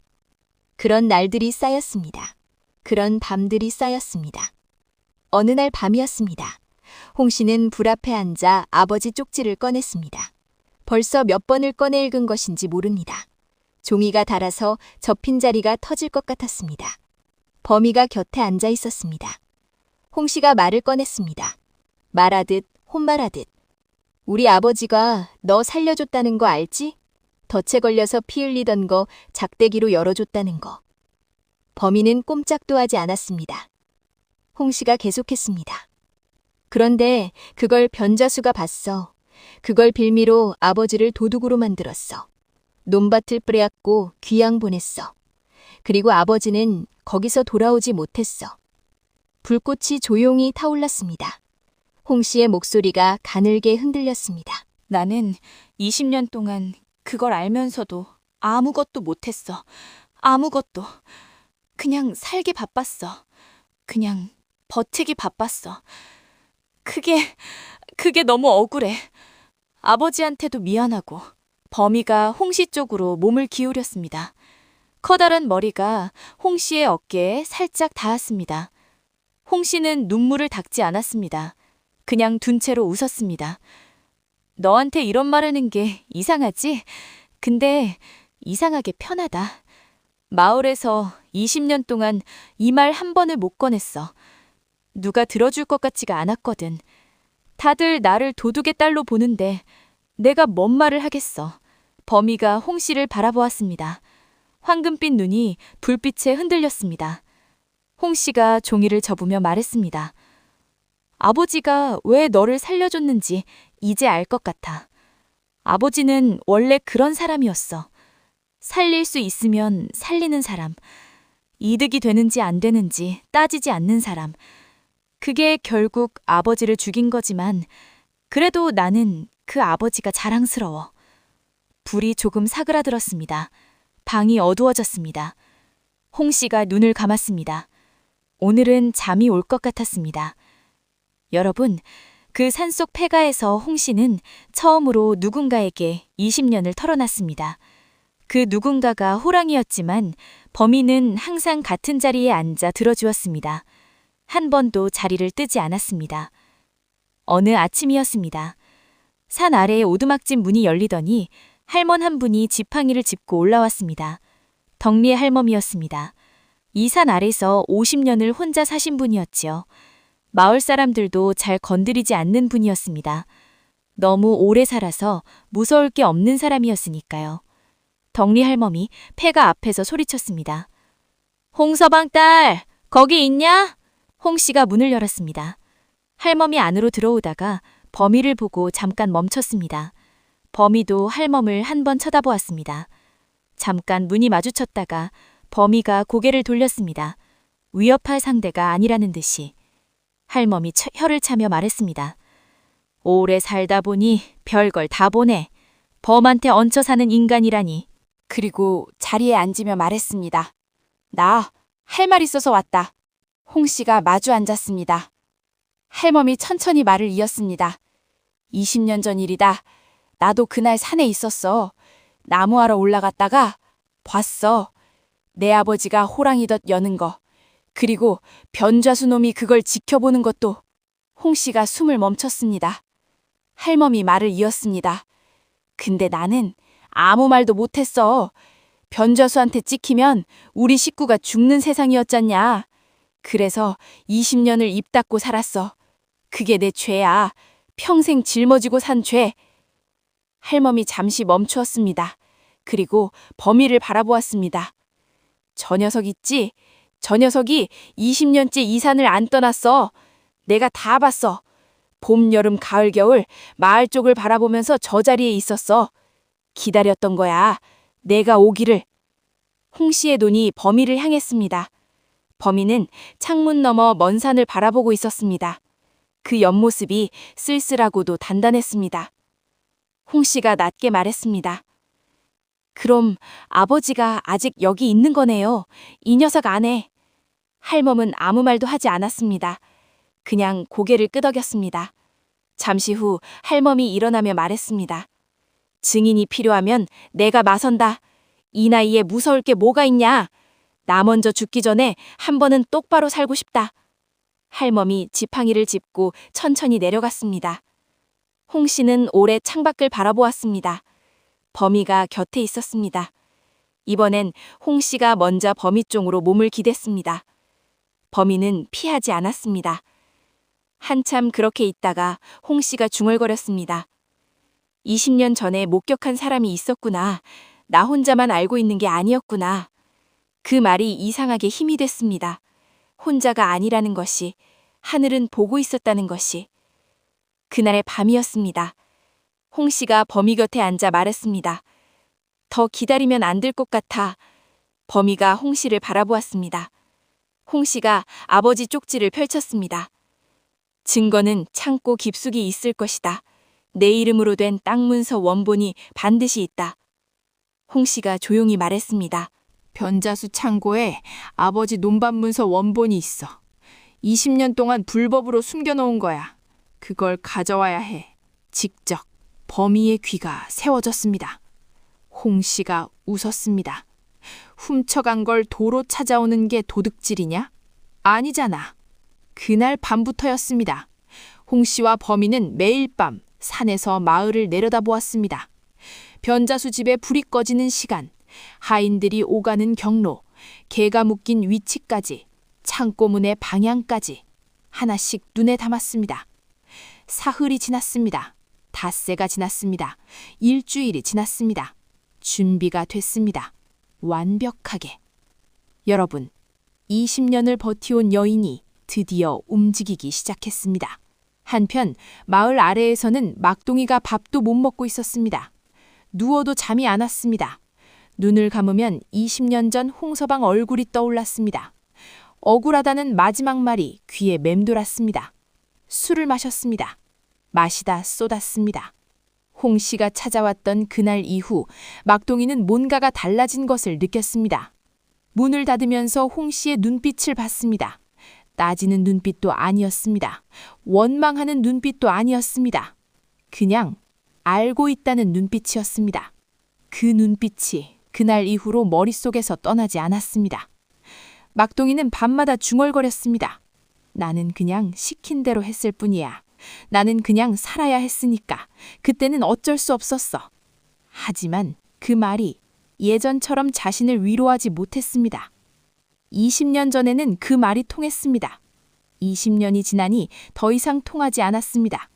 그런 날들이 쌓였습니다. 그런 밤들이 쌓였습니다. 어느 날 밤이었습니다. 홍 씨는 불 앞에 앉아 아버지 쪽지를 꺼냈습니다. 벌써 몇 번을 꺼내 읽은 것인지 모릅니다. 종이가 닳아서 접힌 자리가 터질 것 같았습니다. 범이가 곁에 앉아 있었습니다. 홍 씨가 말을 꺼냈습니다. 말하듯 혼말하듯. 우리 아버지가 너 살려줬다는 거 알지? 덫에 걸려서 피 흘리던 거 작대기로 열어줬다는 거. 범인은 꼼짝도 하지 않았습니다. 홍 씨가 계속했습니다. 그런데 그걸 변자수가 봤어. 그걸 빌미로 아버지를 도둑으로 만들었어. 논밭을 뿌려갖고 귀양 보냈어. 그리고 아버지는 거기서 돌아오지 못했어. 불꽃이 조용히 타올랐습니다. 홍 씨의 목소리가 가늘게 흔들렸습니다. 나는 20년 동안 그걸 알면서도 아무것도 못했어. 아무것도. 그냥 살기 바빴어. 그냥 버티기 바빴어. 그게 너무 억울해. 아버지한테도 미안하고 범이가 홍 씨 쪽으로 몸을 기울였습니다. 커다란 머리가 홍 씨의 어깨에 살짝 닿았습니다. 홍 씨는 눈물을 닦지 않았습니다. 그냥 둔 채로 웃었습니다. 너한테 이런 말 하는 게 이상하지? 근데 이상하게 편하다. 마을에서 20년 동안 이 말 한 번을 못 꺼냈어. 누가 들어줄 것 같지가 않았거든. 다들 나를 도둑의 딸로 보는데 내가 뭔 말을 하겠어. 범이가 홍 씨를 바라보았습니다. 황금빛 눈이 불빛에 흔들렸습니다. 홍 씨가 종이를 접으며 말했습니다. 아버지가 왜 너를 살려줬는지 이제 알 것 같아. 아버지는 원래 그런 사람이었어. 살릴 수 있으면 살리는 사람. 이득이 되는지 안 되는지 따지지 않는 사람. 그게 결국 아버지를 죽인 거지만 그래도 나는 그 아버지가 자랑스러워. 불이 조금 사그라들었습니다. 방이 어두워졌습니다. 홍 씨가 눈을 감았습니다. 오늘은 잠이 올 것 같았습니다. 여러분, 그 산속 폐가에서 홍 씨는 처음으로 누군가에게 20년을 털어놨습니다. 그 누군가가 호랑이였지만 범인은 항상 같은 자리에 앉아 들어주었습니다. 한 번도 자리를 뜨지 않았습니다. 어느 아침이었습니다. 산 아래에 오두막집 문이 열리더니 할멈 한 분이 지팡이를 짚고 올라왔습니다. 덕리의 할멈이었습니다. 이 산 아래서 50년을 혼자 사신 분이었지요. 마을 사람들도 잘 건드리지 않는 분이었습니다. 너무 오래 살아서 무서울 게 없는 사람이었으니까요. 덕리 할멈이 폐가 앞에서 소리쳤습니다. 홍서방 딸, 거기 있냐? 홍 씨가 문을 열었습니다. 할멈이 안으로 들어오다가 범이를 보고 잠깐 멈췄습니다. 범이도 할멈을 한 번 쳐다보았습니다. 잠깐 눈이 마주쳤다가 범이가 고개를 돌렸습니다. 위협할 상대가 아니라는 듯이. 할멈이 혀를 차며 말했습니다. 오래 살다 보니 별걸 다 보네. 범한테 얹혀 사는 인간이라니. 그리고 자리에 앉으며 말했습니다. 나 할 말 있어서 왔다. 홍 씨가 마주 앉았습니다. 할멈이 천천히 말을 이었습니다. 20년 전 일이다. 나도 그날 산에 있었어. 나무하러 올라갔다가 봤어. 내 아버지가 호랑이덫 여는 거. 그리고 변좌수 놈이 그걸 지켜보는 것도. 홍 씨가 숨을 멈췄습니다. 할멈이 말을 이었습니다. 근데 나는 아무 말도 못했어. 변좌수한테 찍히면 우리 식구가 죽는 세상이었잖냐. 그래서 20년을 입 닫고 살았어. 그게 내 죄야. 평생 짊어지고 산 죄. 할멈이 잠시 멈추었습니다. 그리고 범이를 바라보았습니다. 저 녀석 있지? 저 녀석이 20년째 이 산을 안 떠났어. 내가 다 봤어. 봄, 여름, 가을, 겨울 마을 쪽을 바라보면서 저 자리에 있었어. 기다렸던 거야. 내가 오기를. 홍 씨의 눈이 범이를 향했습니다. 범이는 창문 너머 먼 산을 바라보고 있었습니다. 그 옆모습이 쓸쓸하고도 단단했습니다. 홍 씨가 낮게 말했습니다. 그럼 아버지가 아직 여기 있는 거네요. 이 녀석 안에. 할멈은 아무 말도 하지 않았습니다. 그냥 고개를 끄덕였습니다. 잠시 후 할멈이 일어나며 말했습니다. 증인이 필요하면 내가 나선다. 이 나이에 무서울 게 뭐가 있냐. 나 먼저 죽기 전에 한 번은 똑바로 살고 싶다. 할멈이 지팡이를 짚고 천천히 내려갔습니다. 홍 씨는 오래 창밖을 바라보았습니다. 범이가 곁에 있었습니다. 이번엔 홍 씨가 먼저 범이 쪽으로 몸을 기댔습니다. 범이는 피하지 않았습니다. 한참 그렇게 있다가 홍 씨가 중얼거렸습니다. 20년 전에 목격한 사람이 있었구나. 나 혼자만 알고 있는 게 아니었구나. 그 말이 이상하게 힘이 됐습니다. 혼자가 아니라는 것이, 하늘은 보고 있었다는 것이. 그날의 밤이었습니다. 홍 씨가 범이 곁에 앉아 말했습니다. 더 기다리면 안 될 것 같아. 범이가 홍 씨를 바라보았습니다. 홍 씨가 아버지 쪽지를 펼쳤습니다. 증거는 창고 깊숙이 있을 것이다. 내 이름으로 된 땅 문서 원본이 반드시 있다. 홍 씨가 조용히 말했습니다. 변자수 창고에 아버지 논밭 문서 원본이 있어. 20년 동안 불법으로 숨겨놓은 거야. 그걸 가져와야 해. 직접. 범이의 귀가 세워졌습니다. 홍 씨가 웃었습니다. 훔쳐간 걸 도로 찾아오는 게 도둑질이냐? 아니잖아. 그날 밤부터였습니다. 홍 씨와 범이는 매일 밤 산에서 마을을 내려다보았습니다. 변자수 집에 불이 꺼지는 시간, 하인들이 오가는 경로, 개가 묶인 위치까지, 창고문의 방향까지 하나씩 눈에 담았습니다. 사흘이 지났습니다. 닷새가 지났습니다. 일주일이 지났습니다. 준비가 됐습니다. 완벽하게. 여러분, 20년을 버티온 여인이 드디어 움직이기 시작했습니다. 한편 마을 아래에서는 막둥이가 밥도 못 먹고 있었습니다. 누워도 잠이 안 왔습니다. 눈을 감으면 20년 전 홍서방 얼굴이 떠올랐습니다. 억울하다는 마지막 말이 귀에 맴돌았습니다. 술을 마셨습니다. 마시다 쏟았습니다. 홍 씨가 찾아왔던 그날 이후 막둥이는 뭔가가 달라진 것을 느꼈습니다. 문을 닫으면서 홍 씨의 눈빛을 봤습니다. 따지는 눈빛도 아니었습니다. 원망하는 눈빛도 아니었습니다. 그냥 알고 있다는 눈빛이었습니다. 그 눈빛이 그날 이후로 머릿속에서 떠나지 않았습니다. 막둥이는 밤마다 중얼거렸습니다. 나는 그냥 시킨 대로 했을 뿐이야. 나는 그냥 살아야 했으니까. 그때는 어쩔 수 없었어. 하지만 그 말이 예전처럼 자신을 위로하지 못했습니다. 20년 전에는 그 말이 통했습니다. 20년이 지나니 더 이상 통하지 않았습니다.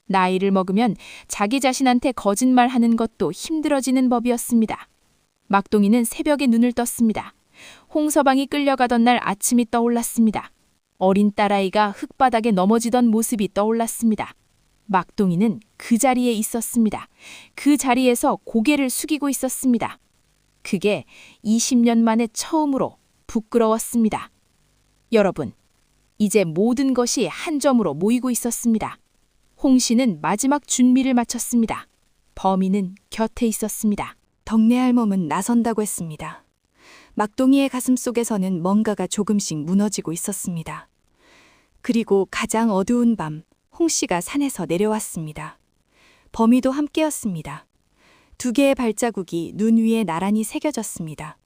나이를 먹으면 자기 자신한테 거짓말하는 것도 힘들어지는 법이었습니다. 막동이는 새벽에 눈을 떴습니다. 홍서방이 끌려가던 날 아침이 떠올랐습니다. 어린 딸아이가 흙바닥에 넘어지던 모습이 떠올랐습니다. 막동이는 그 자리에 있었습니다. 그 자리에서 고개를 숙이고 있었습니다. 그게 20년 만에 처음으로 부끄러웠습니다. 여러분, 이제 모든 것이 한 점으로 모이고 있었습니다. 홍 씨는 마지막 준비를 마쳤습니다. 범인은 곁에 있었습니다. 덕내 할멈은 나선다고 했습니다. 막동이의 가슴 속에서는 뭔가가 조금씩 무너지고 있었습니다. 그리고 가장 어두운 밤, 홍 씨가 산에서 내려왔습니다. 범이도 함께였습니다. 두 개의 발자국이 눈 위에 나란히 새겨졌습니다.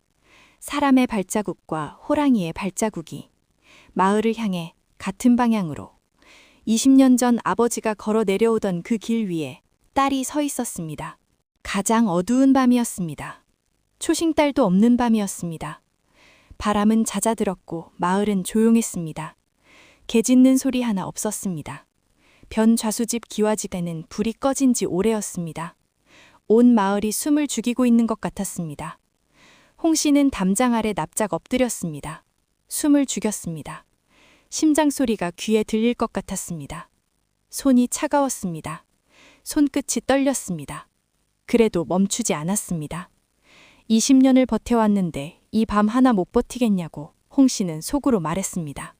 사람의 발자국과 호랑이의 발자국이 마을을 향해 같은 방향으로 20년 전 아버지가 걸어 내려오던 그 길 위에 딸이 서 있었습니다. 가장 어두운 밤이었습니다. 초싱달도 없는 밤이었습니다. 바람은 잦아들었고 마을은 조용했습니다. 개 짖는 소리 하나 없었습니다. 변 좌수집 기와집에는 불이 꺼진 지 오래였습니다. 온 마을이 숨을 죽이고 있는 것 같았습니다. 홍 씨는 담장 아래 납작 엎드렸습니다. 숨을 죽였습니다. 심장 소리가 귀에 들릴 것 같았습니다. 손이 차가웠습니다. 손끝이 떨렸습니다. 그래도 멈추지 않았습니다. 20년을 버텨왔는데 이 밤 하나 못 버티겠냐고 홍 씨는 속으로 말했습니다.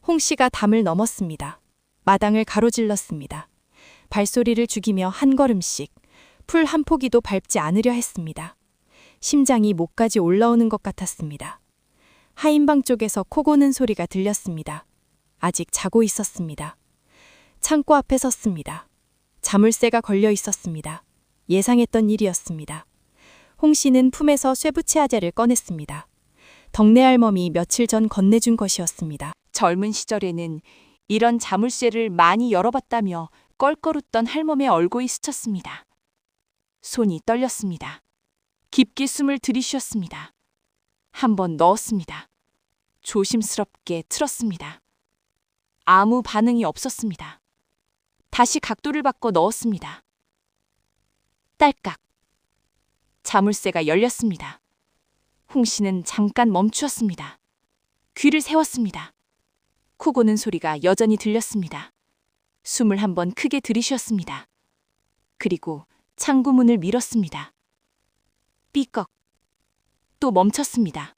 홍 씨가 담을 넘었습니다. 마당을 가로질렀습니다. 발소리를 죽이며 한 걸음씩 풀 한 포기도 밟지 않으려 했습니다. 심장이 목까지 올라오는 것 같았습니다. 하인방 쪽에서 코 고는 소리가 들렸습니다. 아직 자고 있었습니다. 창고 앞에 섰습니다. 자물쇠가 걸려 있었습니다. 예상했던 일이었습니다. 홍 씨는 품에서 쇠부채아재를 꺼냈습니다. 덕내 할멈이 며칠 전 건네준 것이었습니다. 젊은 시절에는 이런 자물쇠를 많이 열어봤다며 껄껄 웃던 할멈의 얼굴이 스쳤습니다. 손이 떨렸습니다. 깊게 숨을 들이쉬었습니다. 한 번 넣었습니다. 조심스럽게 틀었습니다. 아무 반응이 없었습니다. 다시 각도를 바꿔 넣었습니다. 딸깍. 자물쇠가 열렸습니다. 홍 씨는 잠깐 멈추었습니다. 귀를 세웠습니다. 코 고는 소리가 여전히 들렸습니다. 숨을 한 번 크게 들이쉬었습니다. 그리고 창구 문을 밀었습니다. 삐걱. 또 멈췄습니다.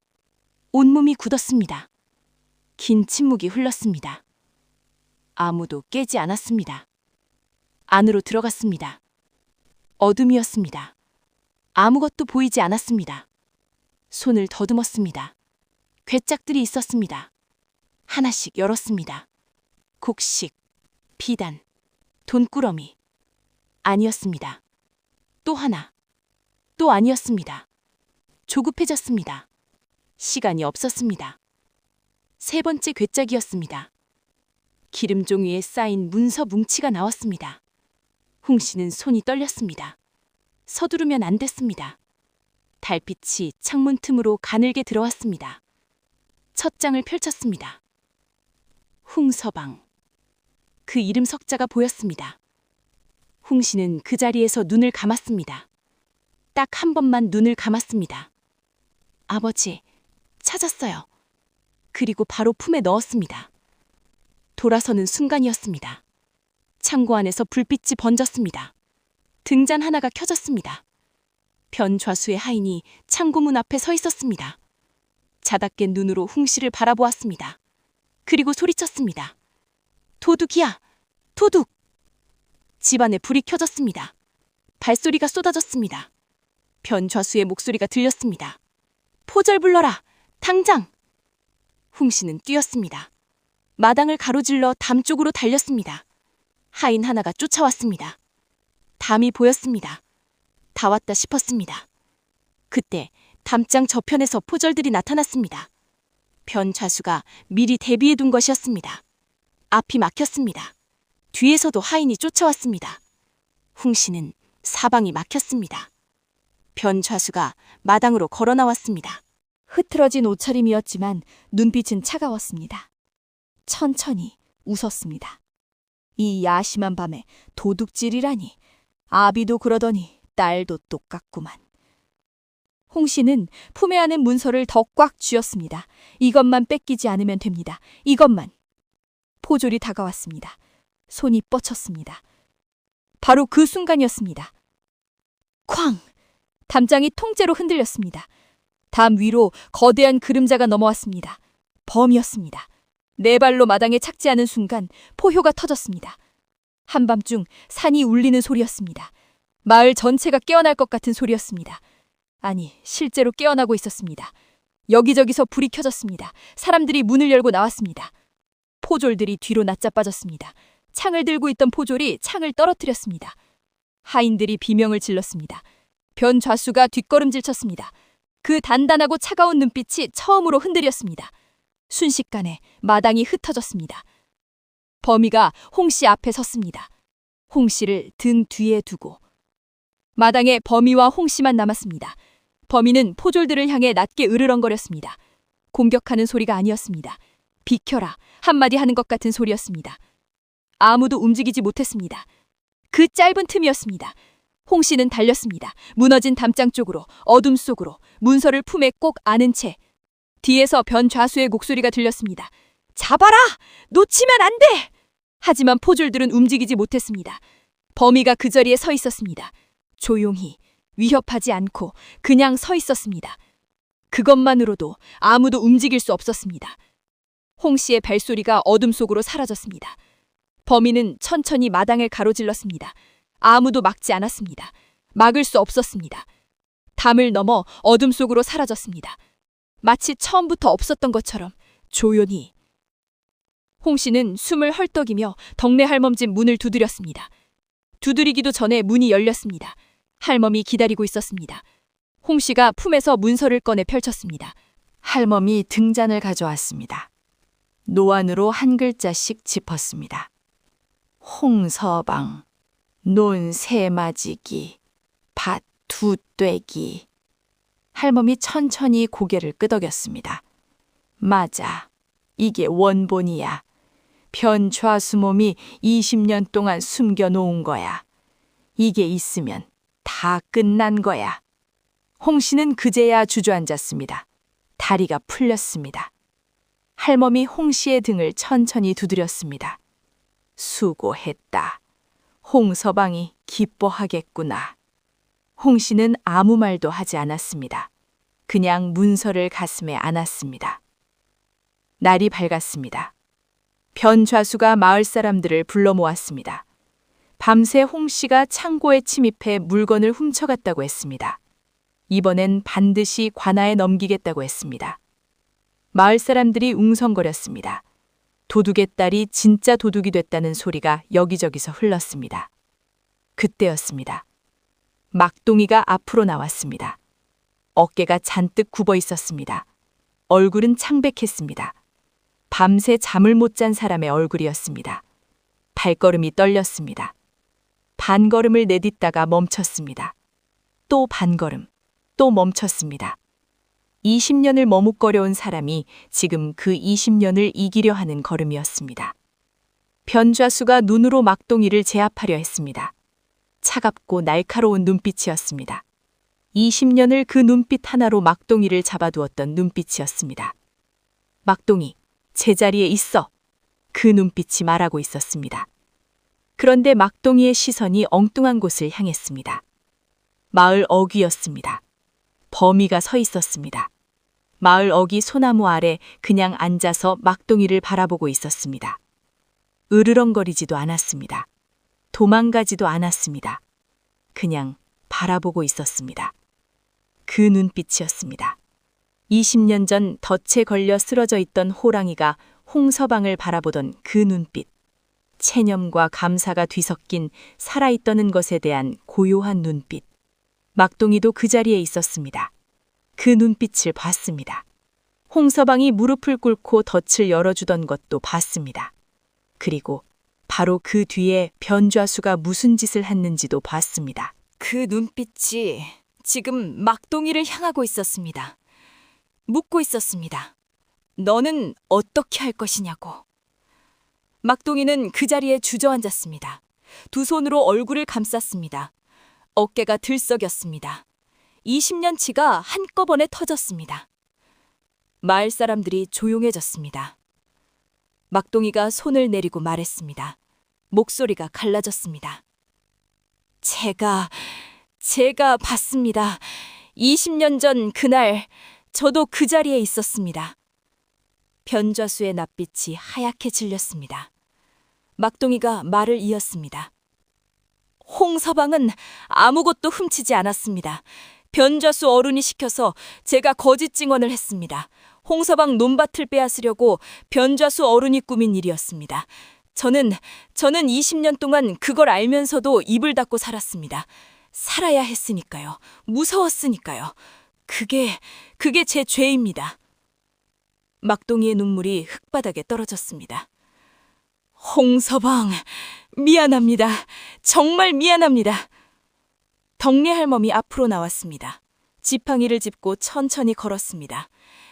온몸이 굳었습니다. 긴 침묵이 흘렀습니다. 아무도 깨지 않았습니다. 안으로 들어갔습니다. 어둠이었습니다. 아무것도 보이지 않았습니다. 손을 더듬었습니다. 괴짝들이 있었습니다. 하나씩 열었습니다. 곡식, 비단, 돈꾸러미. 아니었습니다. 또 하나. 또 아니었습니다. 조급해졌습니다. 시간이 없었습니다. 세 번째 괴짝이었습니다. 기름 종이에 쌓인 문서 뭉치가 나왔습니다. 홍 씨는 손이 떨렸습니다. 서두르면 안 됐습니다. 달빛이 창문 틈으로 가늘게 들어왔습니다. 첫 장을 펼쳤습니다. 홍서방. 그 이름 석자가 보였습니다. 홍 씨는 그 자리에서 눈을 감았습니다. 딱 한 번만 눈을 감았습니다. 아버지, 찾았어요. 그리고 바로 품에 넣었습니다. 돌아서는 순간이었습니다. 창고 안에서 불빛이 번졌습니다. 등잔 하나가 켜졌습니다. 변 좌수의 하인이 창고문 앞에 서 있었습니다. 자다 깬 눈으로 홍 씨를 바라보았습니다. 그리고 소리쳤습니다. 도둑이야! 도둑! 집안에 불이 켜졌습니다. 발소리가 쏟아졌습니다. 변 좌수의 목소리가 들렸습니다. 포절 불러라! 당장! 홍 씨는 뛰었습니다. 마당을 가로질러 담 쪽으로 달렸습니다. 하인 하나가 쫓아왔습니다. 담이 보였습니다. 다 왔다 싶었습니다. 그때 담장 저편에서 포절들이 나타났습니다. 변 좌수가 미리 대비해 둔 것이었습니다. 앞이 막혔습니다. 뒤에서도 하인이 쫓아왔습니다. 홍 씨는 사방이 막혔습니다. 변 좌수가 마당으로 걸어 나왔습니다. 흐트러진 옷차림이었지만 눈빛은 차가웠습니다. 천천히 웃었습니다. 이 야심한 밤에 도둑질이라니. 아비도 그러더니 딸도 똑같구만. 홍 씨는 품에 안은 문서를 더 꽉 쥐었습니다. 이것만 뺏기지 않으면 됩니다. 이것만. 포졸이 다가왔습니다. 손이 뻗쳤습니다. 바로 그 순간이었습니다. 쾅! 담장이 통째로 흔들렸습니다. 담 위로 거대한 그림자가 넘어왔습니다. 범이었습니다. 네 발로 마당에 착지하는 순간 포효가 터졌습니다. 한밤중 산이 울리는 소리였습니다. 마을 전체가 깨어날 것 같은 소리였습니다. 아니, 실제로 깨어나고 있었습니다. 여기저기서 불이 켜졌습니다. 사람들이 문을 열고 나왔습니다. 포졸들이 뒤로 낫자빠졌습니다. 창을 들고 있던 포졸이 창을 떨어뜨렸습니다. 하인들이 비명을 질렀습니다. 변 좌수가 뒷걸음질 쳤습니다. 그 단단하고 차가운 눈빛이 처음으로 흔들렸습니다. 순식간에 마당이 흩어졌습니다. 범이가 홍 씨 앞에 섰습니다. 홍 씨를 등 뒤에 두고. 마당에 범이와 홍 씨만 남았습니다. 범이는 포졸들을 향해 낮게 으르렁거렸습니다. 공격하는 소리가 아니었습니다. 비켜라 한마디 하는 것 같은 소리였습니다. 아무도 움직이지 못했습니다. 그 짧은 틈이었습니다. 홍 씨는 달렸습니다. 무너진 담장 쪽으로, 어둠 속으로, 문서를 품에 꼭 안은 채. 뒤에서 변 좌수의 목소리가 들렸습니다. 잡아라! 놓치면 안 돼! 하지만 포졸들은 움직이지 못했습니다. 범이가 그 자리에 서 있었습니다. 조용히, 위협하지 않고 그냥 서 있었습니다. 그것만으로도 아무도 움직일 수 없었습니다. 홍 씨의 발소리가 어둠 속으로 사라졌습니다. 범인은 천천히 마당을 가로질렀습니다. 아무도 막지 않았습니다. 막을 수 없었습니다. 담을 넘어 어둠 속으로 사라졌습니다. 마치 처음부터 없었던 것처럼 조용히. 홍 씨는 숨을 헐떡이며 덕내 할멈 집 문을 두드렸습니다. 두드리기도 전에 문이 열렸습니다. 할멈이 기다리고 있었습니다. 홍 씨가 품에서 문서를 꺼내 펼쳤습니다. 할멈이 등잔을 가져왔습니다. 노안으로 한 글자씩 짚었습니다. 홍서방, 논 세마지기, 밭 두 떼기. 할멈이 천천히 고개를 끄덕였습니다. 맞아, 이게 원본이야. 변 좌수 몸이 20년 동안 숨겨놓은 거야. 이게 있으면 다 끝난 거야. 홍 씨는 그제야 주저앉았습니다. 다리가 풀렸습니다. 할멈이 홍 씨의 등을 천천히 두드렸습니다. 수고했다. 홍서방이 기뻐하겠구나. 홍 씨는 아무 말도 하지 않았습니다. 그냥 문서를 가슴에 안았습니다. 날이 밝았습니다. 변 좌수가 마을 사람들을 불러 모았습니다. 밤새 홍 씨가 창고에 침입해 물건을 훔쳐갔다고 했습니다. 이번엔 반드시 관아에 넘기겠다고 했습니다. 마을 사람들이 웅성거렸습니다. 도둑의 딸이 진짜 도둑이 됐다는 소리가 여기저기서 흘렀습니다. 그때였습니다. 막동이가 앞으로 나왔습니다. 어깨가 잔뜩 굽어 있었습니다. 얼굴은 창백했습니다. 밤새 잠을 못 잔 사람의 얼굴이었습니다. 발걸음이 떨렸습니다. 반걸음을 내딛다가 멈췄습니다. 또 반걸음, 또 멈췄습니다. 20년을 머뭇거려온 사람이 지금 그 20년을 이기려 하는 걸음이었습니다. 변좌수가 눈으로 막동이를 제압하려 했습니다. 차갑고 날카로운 눈빛이었습니다. 20년을 그 눈빛 하나로 막동이를 잡아두었던 눈빛이었습니다. 막동이, 제자리에 있어. 그 눈빛이 말하고 있었습니다. 그런데 막동이의 시선이 엉뚱한 곳을 향했습니다. 마을 어귀였습니다. 범이가 서 있었습니다. 마을 어귀 소나무 아래 그냥 앉아서 막동이를 바라보고 있었습니다. 으르렁거리지도 않았습니다. 도망가지도 않았습니다. 그냥 바라보고 있었습니다. 그 눈빛이었습니다. 20년 전 덫에 걸려 쓰러져 있던 호랑이가 홍서방을 바라보던 그 눈빛. 체념과 감사가 뒤섞인 살아있다는 것에 대한 고요한 눈빛. 막동이도 그 자리에 있었습니다. 그 눈빛을 봤습니다. 홍서방이 무릎을 꿇고 덫을 열어주던 것도 봤습니다. 그리고 바로 그 뒤에 변좌수가 무슨 짓을 했는지도 봤습니다. 그 눈빛이 지금 막동이를 향하고 있었습니다. 묻고 있었습니다. 너는 어떻게 할 것이냐고. 막동이는 그 자리에 주저앉았습니다. 두 손으로 얼굴을 감쌌습니다. 어깨가 들썩였습니다. 20년치가 한꺼번에 터졌습니다. 마을 사람들이 조용해졌습니다. 막동이가 손을 내리고 말했습니다. 목소리가 갈라졌습니다. 제가 봤습니다. 20년 전 그날 저도 그 자리에 있었습니다. 변좌수의 낯빛이 하얗게 질렸습니다. 막동이가 말을 이었습니다. 홍서방은 아무것도 훔치지 않았습니다. 변좌수 어른이 시켜서 제가 거짓 증언을 했습니다. 홍서방 논밭을 빼앗으려고 변좌수 어른이 꾸민 일이었습니다. 저는 20년 동안 그걸 알면서도 입을 닫고 살았습니다. 살아야 했으니까요. 무서웠으니까요. 그게 제 죄입니다. 막동이의 눈물이 흙바닥에 떨어졌습니다. 홍서방, 미안합니다. 정말 미안합니다. 덕내 할멈이 앞으로 나왔습니다. 지팡이를 짚고 천천히 걸었습니다.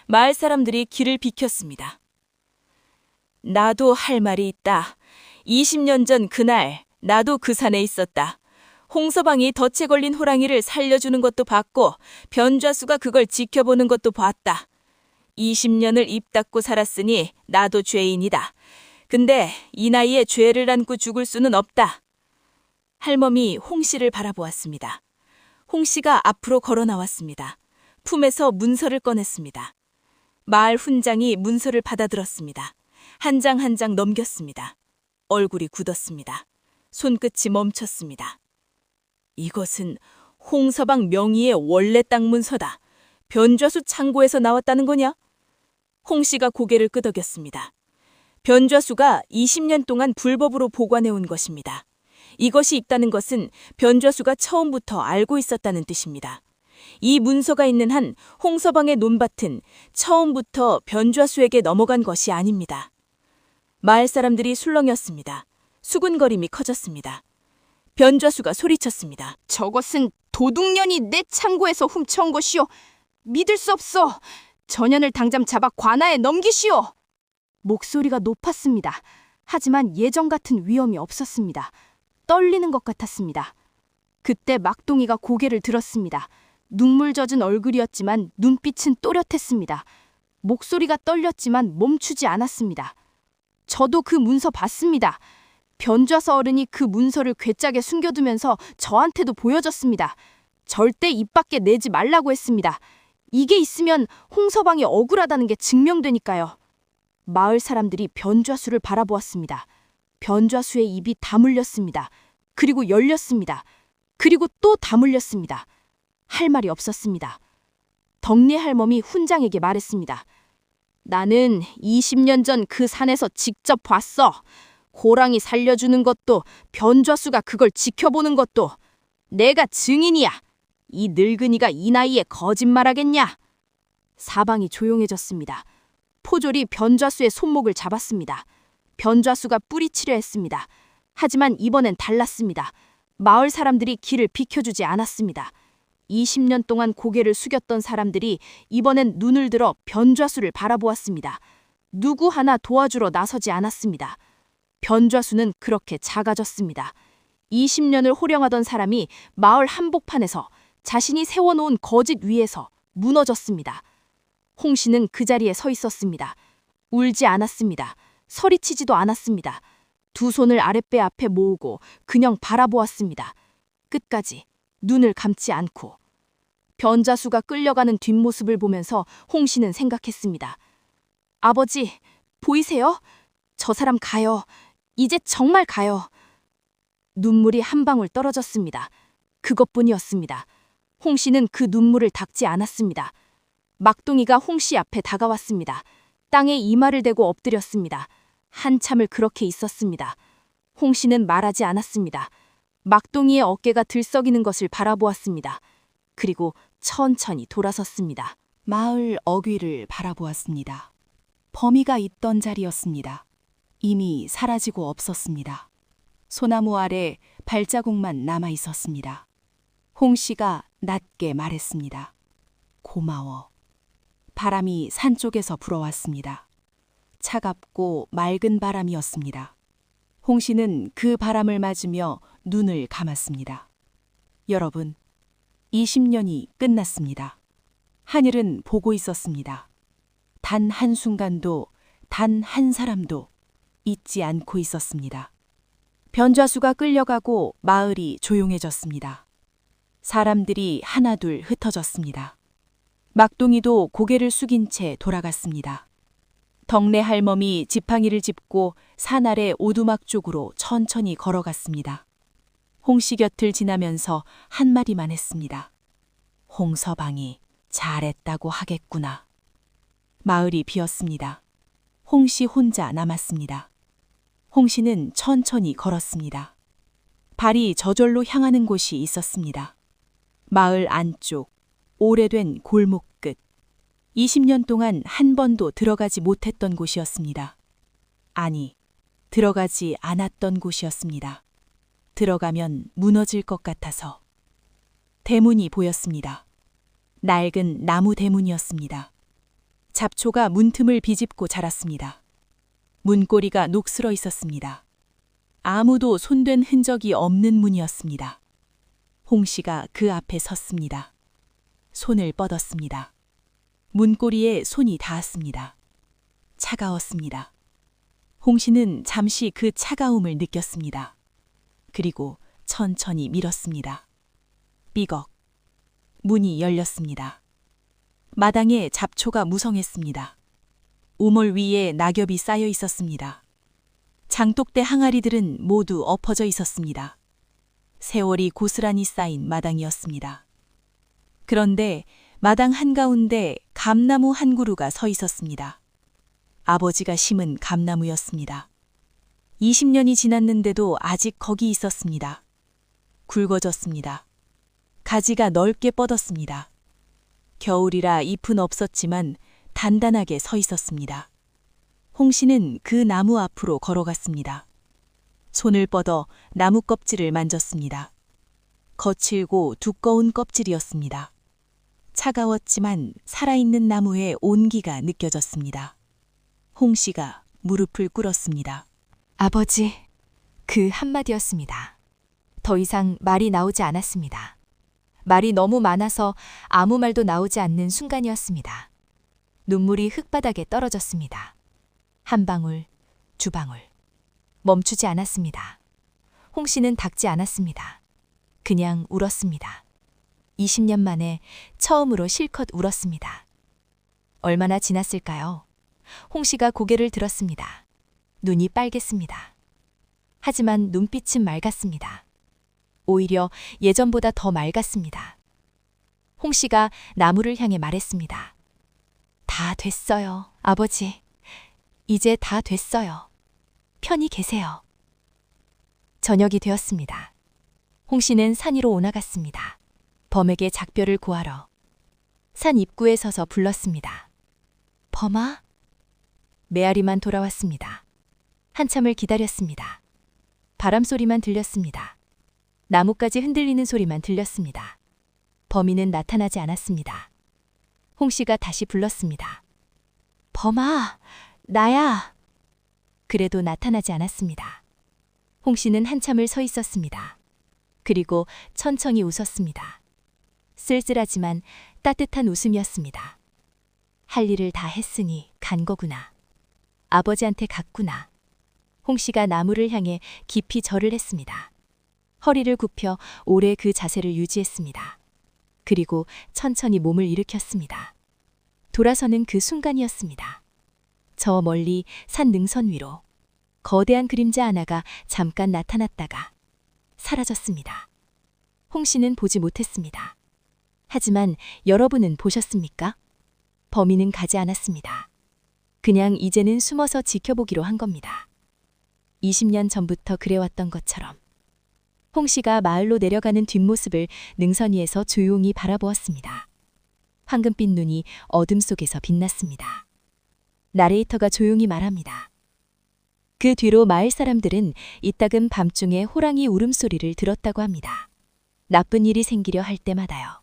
마을 사람들이 길을 비켰습니다. 나도 할 말이 있다. 20년 전 그날 나도 그 산에 있었다. 홍서방이 덫에 걸린 호랑이를 살려주는 것도 봤고 변좌수가 그걸 지켜보는 것도 봤다. 20년을 입 닫고 살았으니 나도 죄인이다. 근데 이 나이에 죄를 안고 죽을 수는 없다. 할멈이 홍 씨를 바라보았습니다. 홍 씨가 앞으로 걸어 나왔습니다. 품에서 문서를 꺼냈습니다. 마을 훈장이 문서를 받아들었습니다. 한 장 한 장 넘겼습니다. 얼굴이 굳었습니다. 손끝이 멈췄습니다. 이것은 홍서방 명의의 원래 땅 문서다. 변좌수 창고에서 나왔다는 거냐? 홍 씨가 고개를 끄덕였습니다. 변좌수가 20년 동안 불법으로 보관해온 것입니다. 이것이 있다는 것은 변좌수가 처음부터 알고 있었다는 뜻입니다. 이 문서가 있는 한 홍서방의 논밭은 처음부터 변좌수에게 넘어간 것이 아닙니다. 마을 사람들이 술렁였습니다. 수군거림이 커졌습니다. 변좌수가 소리쳤습니다. 저것은 도둑년이 내 창고에서 훔쳐온 것이오. 믿을 수 없어. 전현을 당장 잡아 관아에 넘기시오. 목소리가 높았습니다. 하지만 예전 같은 위험이 없었습니다. 떨리는 것 같았습니다. 그때 막동이가 고개를 들었습니다. 눈물 젖은 얼굴이었지만 눈빛은 또렷했습니다. 목소리가 떨렸지만 멈추지 않았습니다. 저도 그 문서 봤습니다. 변좌서 어른이 그 문서를 괴짝에 숨겨두면서 저한테도 보여줬습니다. 절대 입 밖에 내지 말라고 했습니다. 이게 있으면 홍서방이 억울하다는 게 증명되니까요. 마을 사람들이 변좌수를 바라보았습니다. 변좌수의 입이 다물렸습니다. 그리고 열렸습니다. 그리고 또 다물렸습니다. 할 말이 없었습니다. 덕내 할멈이 훈장에게 말했습니다. 나는 20년 전 그 산에서 직접 봤어. 호랑이 살려주는 것도 변좌수가 그걸 지켜보는 것도 내가 증인이야. 이 늙은이가 이 나이에 거짓말하겠냐? 사방이 조용해졌습니다. 포졸이 변좌수의 손목을 잡았습니다. 변좌수가 뿌리치려 했습니다. 하지만 이번엔 달랐습니다. 마을 사람들이 길을 비켜주지 않았습니다. 20년 동안 고개를 숙였던 사람들이 이번엔 눈을 들어 변좌수를 바라보았습니다. 누구 하나 도와주러 나서지 않았습니다. 변좌수는 그렇게 작아졌습니다. 20년을 호령하던 사람이 마을 한복판에서 자신이 세워놓은 거짓 위에서 무너졌습니다. 홍 씨는 그 자리에 서 있었습니다. 울지 않았습니다. 소리치지도 않았습니다. 두 손을 아랫배 앞에 모으고 그냥 바라보았습니다. 끝까지 눈을 감지 않고. 변좌수가 끌려가는 뒷모습을 보면서 홍 씨는 생각했습니다. 아버지, 보이세요? 저 사람 가요. 이제 정말 가요. 눈물이 한 방울 떨어졌습니다. 그것뿐이었습니다. 홍 씨는 그 눈물을 닦지 않았습니다. 막동이가 홍 씨 앞에 다가왔습니다. 땅에 이마를 대고 엎드렸습니다. 한참을 그렇게 있었습니다. 홍 씨는 말하지 않았습니다. 막동이의 어깨가 들썩이는 것을 바라보았습니다. 그리고 천천히 돌아섰습니다. 마을 어귀를 바라보았습니다. 범이가 있던 자리였습니다. 이미 사라지고 없었습니다. 소나무 아래 발자국만 남아 있었습니다. 홍 씨가 낮게 말했습니다. 고마워. 바람이 산 쪽에서 불어왔습니다. 차갑고 맑은 바람이었습니다. 홍 씨는 그 바람을 맞으며 눈을 감았습니다. 여러분, 20년이 끝났습니다. 하늘은 보고 있었습니다. 단 한순간도, 단 한 사람도 잊지 않고 있었습니다. 변좌수가 끌려가고 마을이 조용해졌습니다. 사람들이 하나둘 흩어졌습니다. 막둥이도 고개를 숙인 채 돌아갔습니다. 덕내 할멈이 지팡이를 짚고 산 아래 오두막 쪽으로 천천히 걸어갔습니다. 홍씨 곁을 지나면서 한마디만 했습니다. 홍서방이 잘했다고 하겠구나. 마을이 비었습니다. 홍씨 혼자 남았습니다. 홍씨는 천천히 걸었습니다. 발이 저절로 향하는 곳이 있었습니다. 마을 안쪽, 오래된 골목 끝. 20년 동안 한 번도 들어가지 못했던 곳이었습니다. 아니, 들어가지 않았던 곳이었습니다. 들어가면 무너질 것 같아서. 대문이 보였습니다. 낡은 나무 대문이었습니다. 잡초가 문틈을 비집고 자랐습니다. 문고리가 녹슬어 있었습니다. 아무도 손댄 흔적이 없는 문이었습니다. 홍 씨가 그 앞에 섰습니다. 손을 뻗었습니다. 문고리에 손이 닿았습니다. 차가웠습니다. 홍 씨는 잠시 그 차가움을 느꼈습니다. 그리고 천천히 밀었습니다. 삐걱. 문이 열렸습니다. 마당에 잡초가 무성했습니다. 우물 위에 낙엽이 쌓여 있었습니다. 장독대 항아리들은 모두 엎어져 있었습니다. 세월이 고스란히 쌓인 마당이었습니다. 그런데 마당 한가운데 감나무 한 그루가 서 있었습니다. 아버지가 심은 감나무였습니다. 20년이 지났는데도 아직 거기 있었습니다. 굵어졌습니다. 가지가 넓게 뻗었습니다. 겨울이라 잎은 없었지만 단단하게 서 있었습니다. 홍 씨는 그 나무 앞으로 걸어갔습니다. 손을 뻗어 나무 껍질을 만졌습니다. 거칠고 두꺼운 껍질이었습니다. 차가웠지만 살아있는 나무의 온기가 느껴졌습니다. 홍 씨가 무릎을 꿇었습니다. 아버지, 그 한마디였습니다. 더 이상 말이 나오지 않았습니다. 말이 너무 많아서 아무 말도 나오지 않는 순간이었습니다. 눈물이 흙바닥에 떨어졌습니다. 한 방울, 두 방울. 멈추지 않았습니다. 홍 씨는 닦지 않았습니다. 그냥 울었습니다. 20년 만에 처음으로 실컷 울었습니다. 얼마나 지났을까요? 홍 씨가 고개를 들었습니다. 눈이 빨갰습니다. 하지만 눈빛은 맑았습니다. 오히려 예전보다 더 맑았습니다. 홍 씨가 나무를 향해 말했습니다. 다 됐어요, 아버지. 이제 다 됐어요. 편히 계세요. 저녁이 되었습니다. 홍 씨는 산 위로 올라갔습니다. 범에게 작별을 구하러. 산 입구에 서서 불렀습니다. 범아? 메아리만 돌아왔습니다. 한참을 기다렸습니다. 바람 소리만 들렸습니다. 나뭇가지 흔들리는 소리만 들렸습니다. 범인은 나타나지 않았습니다. 홍 씨가 다시 불렀습니다. 범아, 나야. 그래도 나타나지 않았습니다. 홍 씨는 한참을 서 있었습니다. 그리고 천천히 웃었습니다. 쓸쓸하지만 따뜻한 웃음이었습니다. 할 일을 다 했으니 간 거구나. 아버지한테 갔구나. 홍 씨가 나무를 향해 깊이 절을 했습니다. 허리를 굽혀 오래 그 자세를 유지했습니다. 그리고 천천히 몸을 일으켰습니다. 돌아서는 그 순간이었습니다. 저 멀리 산 능선 위로 거대한 그림자 하나가 잠깐 나타났다가 사라졌습니다. 홍 씨는 보지 못했습니다. 하지만 여러분은 보셨습니까? 범인은 가지 않았습니다. 그냥 이제는 숨어서 지켜보기로 한 겁니다. 20년 전부터 그래왔던 것처럼. 홍 씨가 마을로 내려가는 뒷모습을 능선 위에서 조용히 바라보았습니다. 황금빛 눈이 어둠 속에서 빛났습니다. 나레이터가 조용히 말합니다. 그 뒤로 마을 사람들은 이따금 밤중에 호랑이 울음소리를 들었다고 합니다. 나쁜 일이 생기려 할 때마다요.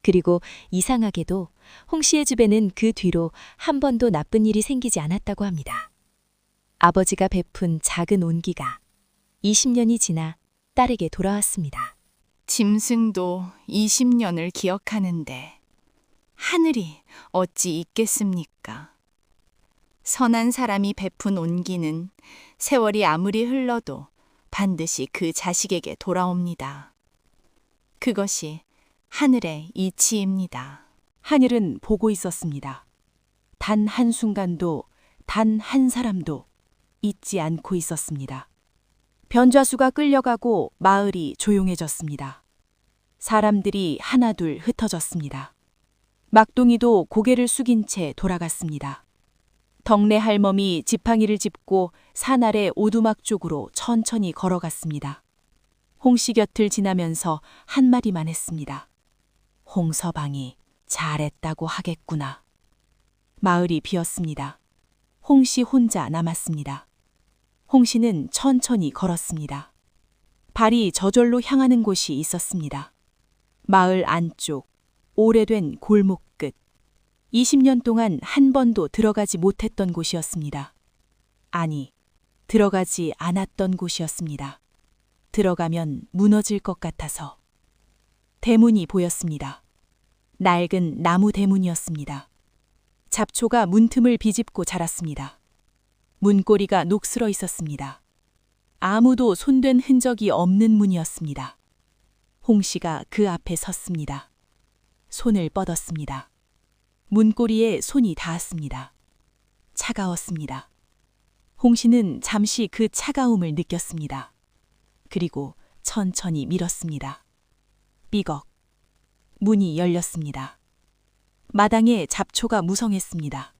그리고 이상하게도 홍 씨의 집에는 그 뒤로 한 번도 나쁜 일이 생기지 않았다고 합니다. 아버지가 베푼 작은 온기가 20년이 지나 딸에게 돌아왔습니다. 짐승도 20년을 기억하는데 하늘이 어찌 있겠습니까? 선한 사람이 베푼 온기는 세월이 아무리 흘러도 반드시 그 자식에게 돌아옵니다. 그것이 하늘의 이치입니다. 하늘은 보고 있었습니다. 단 한순간도, 단 한 사람도 잊지 않고 있었습니다. 변좌수가 끌려가고 마을이 조용해졌습니다. 사람들이 하나둘 흩어졌습니다. 막둥이도 고개를 숙인 채 돌아갔습니다. 덕내 할멈이 지팡이를 짚고 산 아래 오두막 쪽으로 천천히 걸어갔습니다. 홍씨 곁을 지나면서 한마디만 했습니다. 홍서방이 잘했다고 하겠구나. 마을이 비었습니다. 홍씨 혼자 남았습니다. 홍씨는 천천히 걸었습니다. 발이 저절로 향하는 곳이 있었습니다. 마을 안쪽, 오래된 골목 끝. 20년 동안 한 번도 들어가지 못했던 곳이었습니다. 아니, 들어가지 않았던 곳이었습니다. 들어가면 무너질 것 같아서. 대문이 보였습니다. 낡은 나무 대문이었습니다. 잡초가 문틈을 비집고 자랐습니다. 문고리가 녹슬어 있었습니다. 아무도 손댄 흔적이 없는 문이었습니다. 홍씨가 그 앞에 섰습니다. 손을 뻗었습니다. 문고리에 손이 닿았습니다. 차가웠습니다. 홍씨는 잠시 그 차가움을 느꼈습니다. 그리고 천천히 밀었습니다. 삐걱. 문이 열렸습니다. 마당에 잡초가 무성했습니다.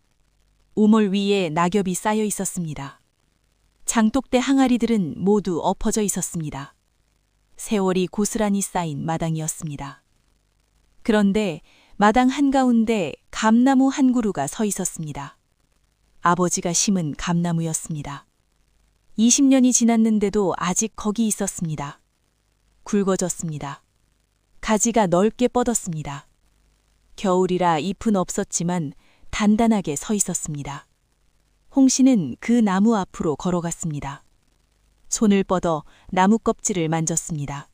우물 위에 낙엽이 쌓여 있었습니다. 장독대 항아리들은 모두 엎어져 있었습니다. 세월이 고스란히 쌓인 마당이었습니다. 그런데 마당 한가운데 감나무 한 그루가 서 있었습니다. 아버지가 심은 감나무였습니다. 20년이 지났는데도 아직 거기 있었습니다. 굵어졌습니다. 가지가 넓게 뻗었습니다. 겨울이라 잎은 없었지만 단단하게 서 있었습니다. 홍씨는 그 나무 앞으로 걸어갔습니다. 손을 뻗어 나무 껍질을 만졌습니다.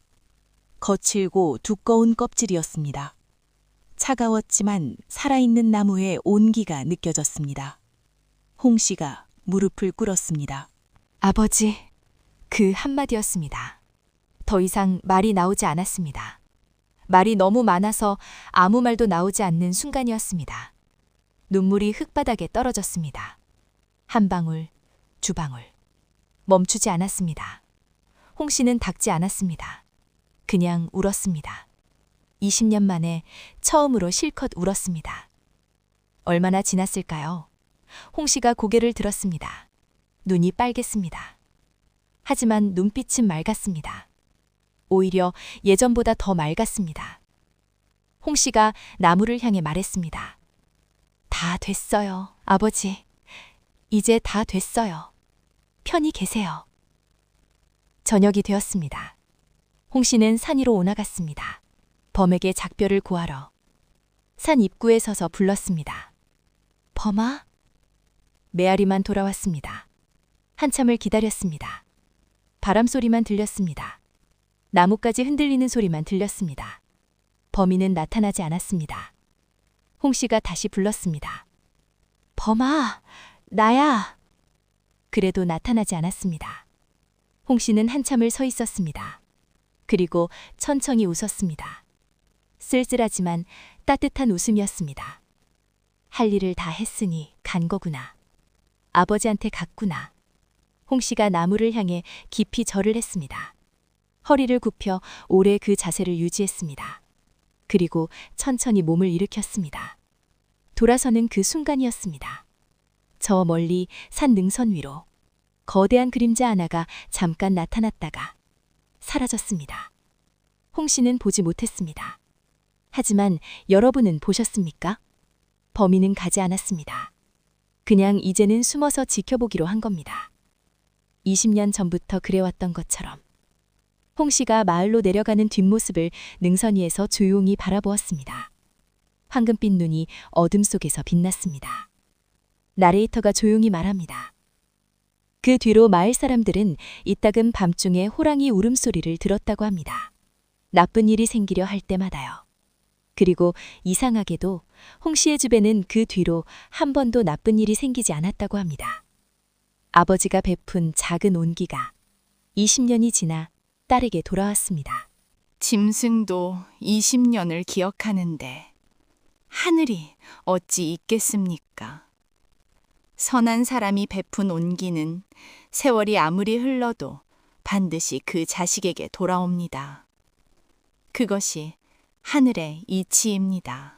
거칠고 두꺼운 껍질이었습니다. 차가웠지만 살아있는 나무의 온기가 느껴졌습니다. 홍씨가 무릎을 꿇었습니다. 아버지, 그 한마디였습니다. 더 이상 말이 나오지 않았습니다. 말이 너무 많아서 아무 말도 나오지 않는 순간이었습니다. 눈물이 흙바닥에 떨어졌습니다. 한 방울, 두 방울. 멈추지 않았습니다. 홍씨는 닦지 않았습니다. 그냥 울었습니다. 20년 만에 처음으로 실컷 울었습니다. 얼마나 지났을까요? 홍씨가 고개를 들었습니다. 눈이 빨갰습니다. 하지만 눈빛은 맑았습니다. 오히려 예전보다 더 맑았습니다. 홍씨가 나무를 향해 말했습니다. 다 됐어요, 아버지. 이제 다 됐어요. 편히 계세요. 저녁이 되었습니다. 홍씨는 산 위로 올라갔습니다. 범에게 작별을 구하러. 산 입구에 서서 불렀습니다. 범아? 메아리만 돌아왔습니다. 한참을 기다렸습니다. 바람소리만 들렸습니다. 나뭇가지 흔들리는 소리만 들렸습니다. 범인은 나타나지 않았습니다. 홍씨가 다시 불렀습니다. 범아, 나야. 그래도 나타나지 않았습니다. 홍씨는 한참을 서 있었습니다. 그리고 천천히 웃었습니다. 쓸쓸하지만 따뜻한 웃음이었습니다. 할 일을 다 했으니 간 거구나. 아버지한테 갔구나. 홍씨가 나무를 향해 깊이 절을 했습니다. 허리를 굽혀 오래 그 자세를 유지했습니다. 그리고 천천히 몸을 일으켰습니다. 돌아서는 그 순간이었습니다. 저 멀리 산 능선 위로 거대한 그림자 하나가 잠깐 나타났다가 사라졌습니다. 홍씨는 보지 못했습니다. 하지만 여러분은 보셨습니까? 범인은 가지 않았습니다. 그냥 이제는 숨어서 지켜보기로 한 겁니다. 20년 전부터 그래왔던 것처럼. 홍씨가 마을로 내려가는 뒷모습을 능선 위에서 조용히 바라보았습니다. 황금빛 눈이 어둠 속에서 빛났습니다. 나레이터가 조용히 말합니다. 그 뒤로 마을 사람들은 이따금 밤중에 호랑이 울음소리를 들었다고 합니다. 나쁜 일이 생기려 할 때마다요. 그리고 이상하게도 홍 씨의 집에는 그 뒤로 한 번도 나쁜 일이 생기지 않았다고 합니다. 아버지가 베푼 작은 온기가 20년이 지나 딸에게 돌아왔습니다. 짐승도 20년을 기억하는데 하늘이 어찌 있겠습니까? 선한 사람이 베푼 온기는 세월이 아무리 흘러도 반드시 그 자식에게 돌아옵니다. 그것이 하늘의 이치입니다.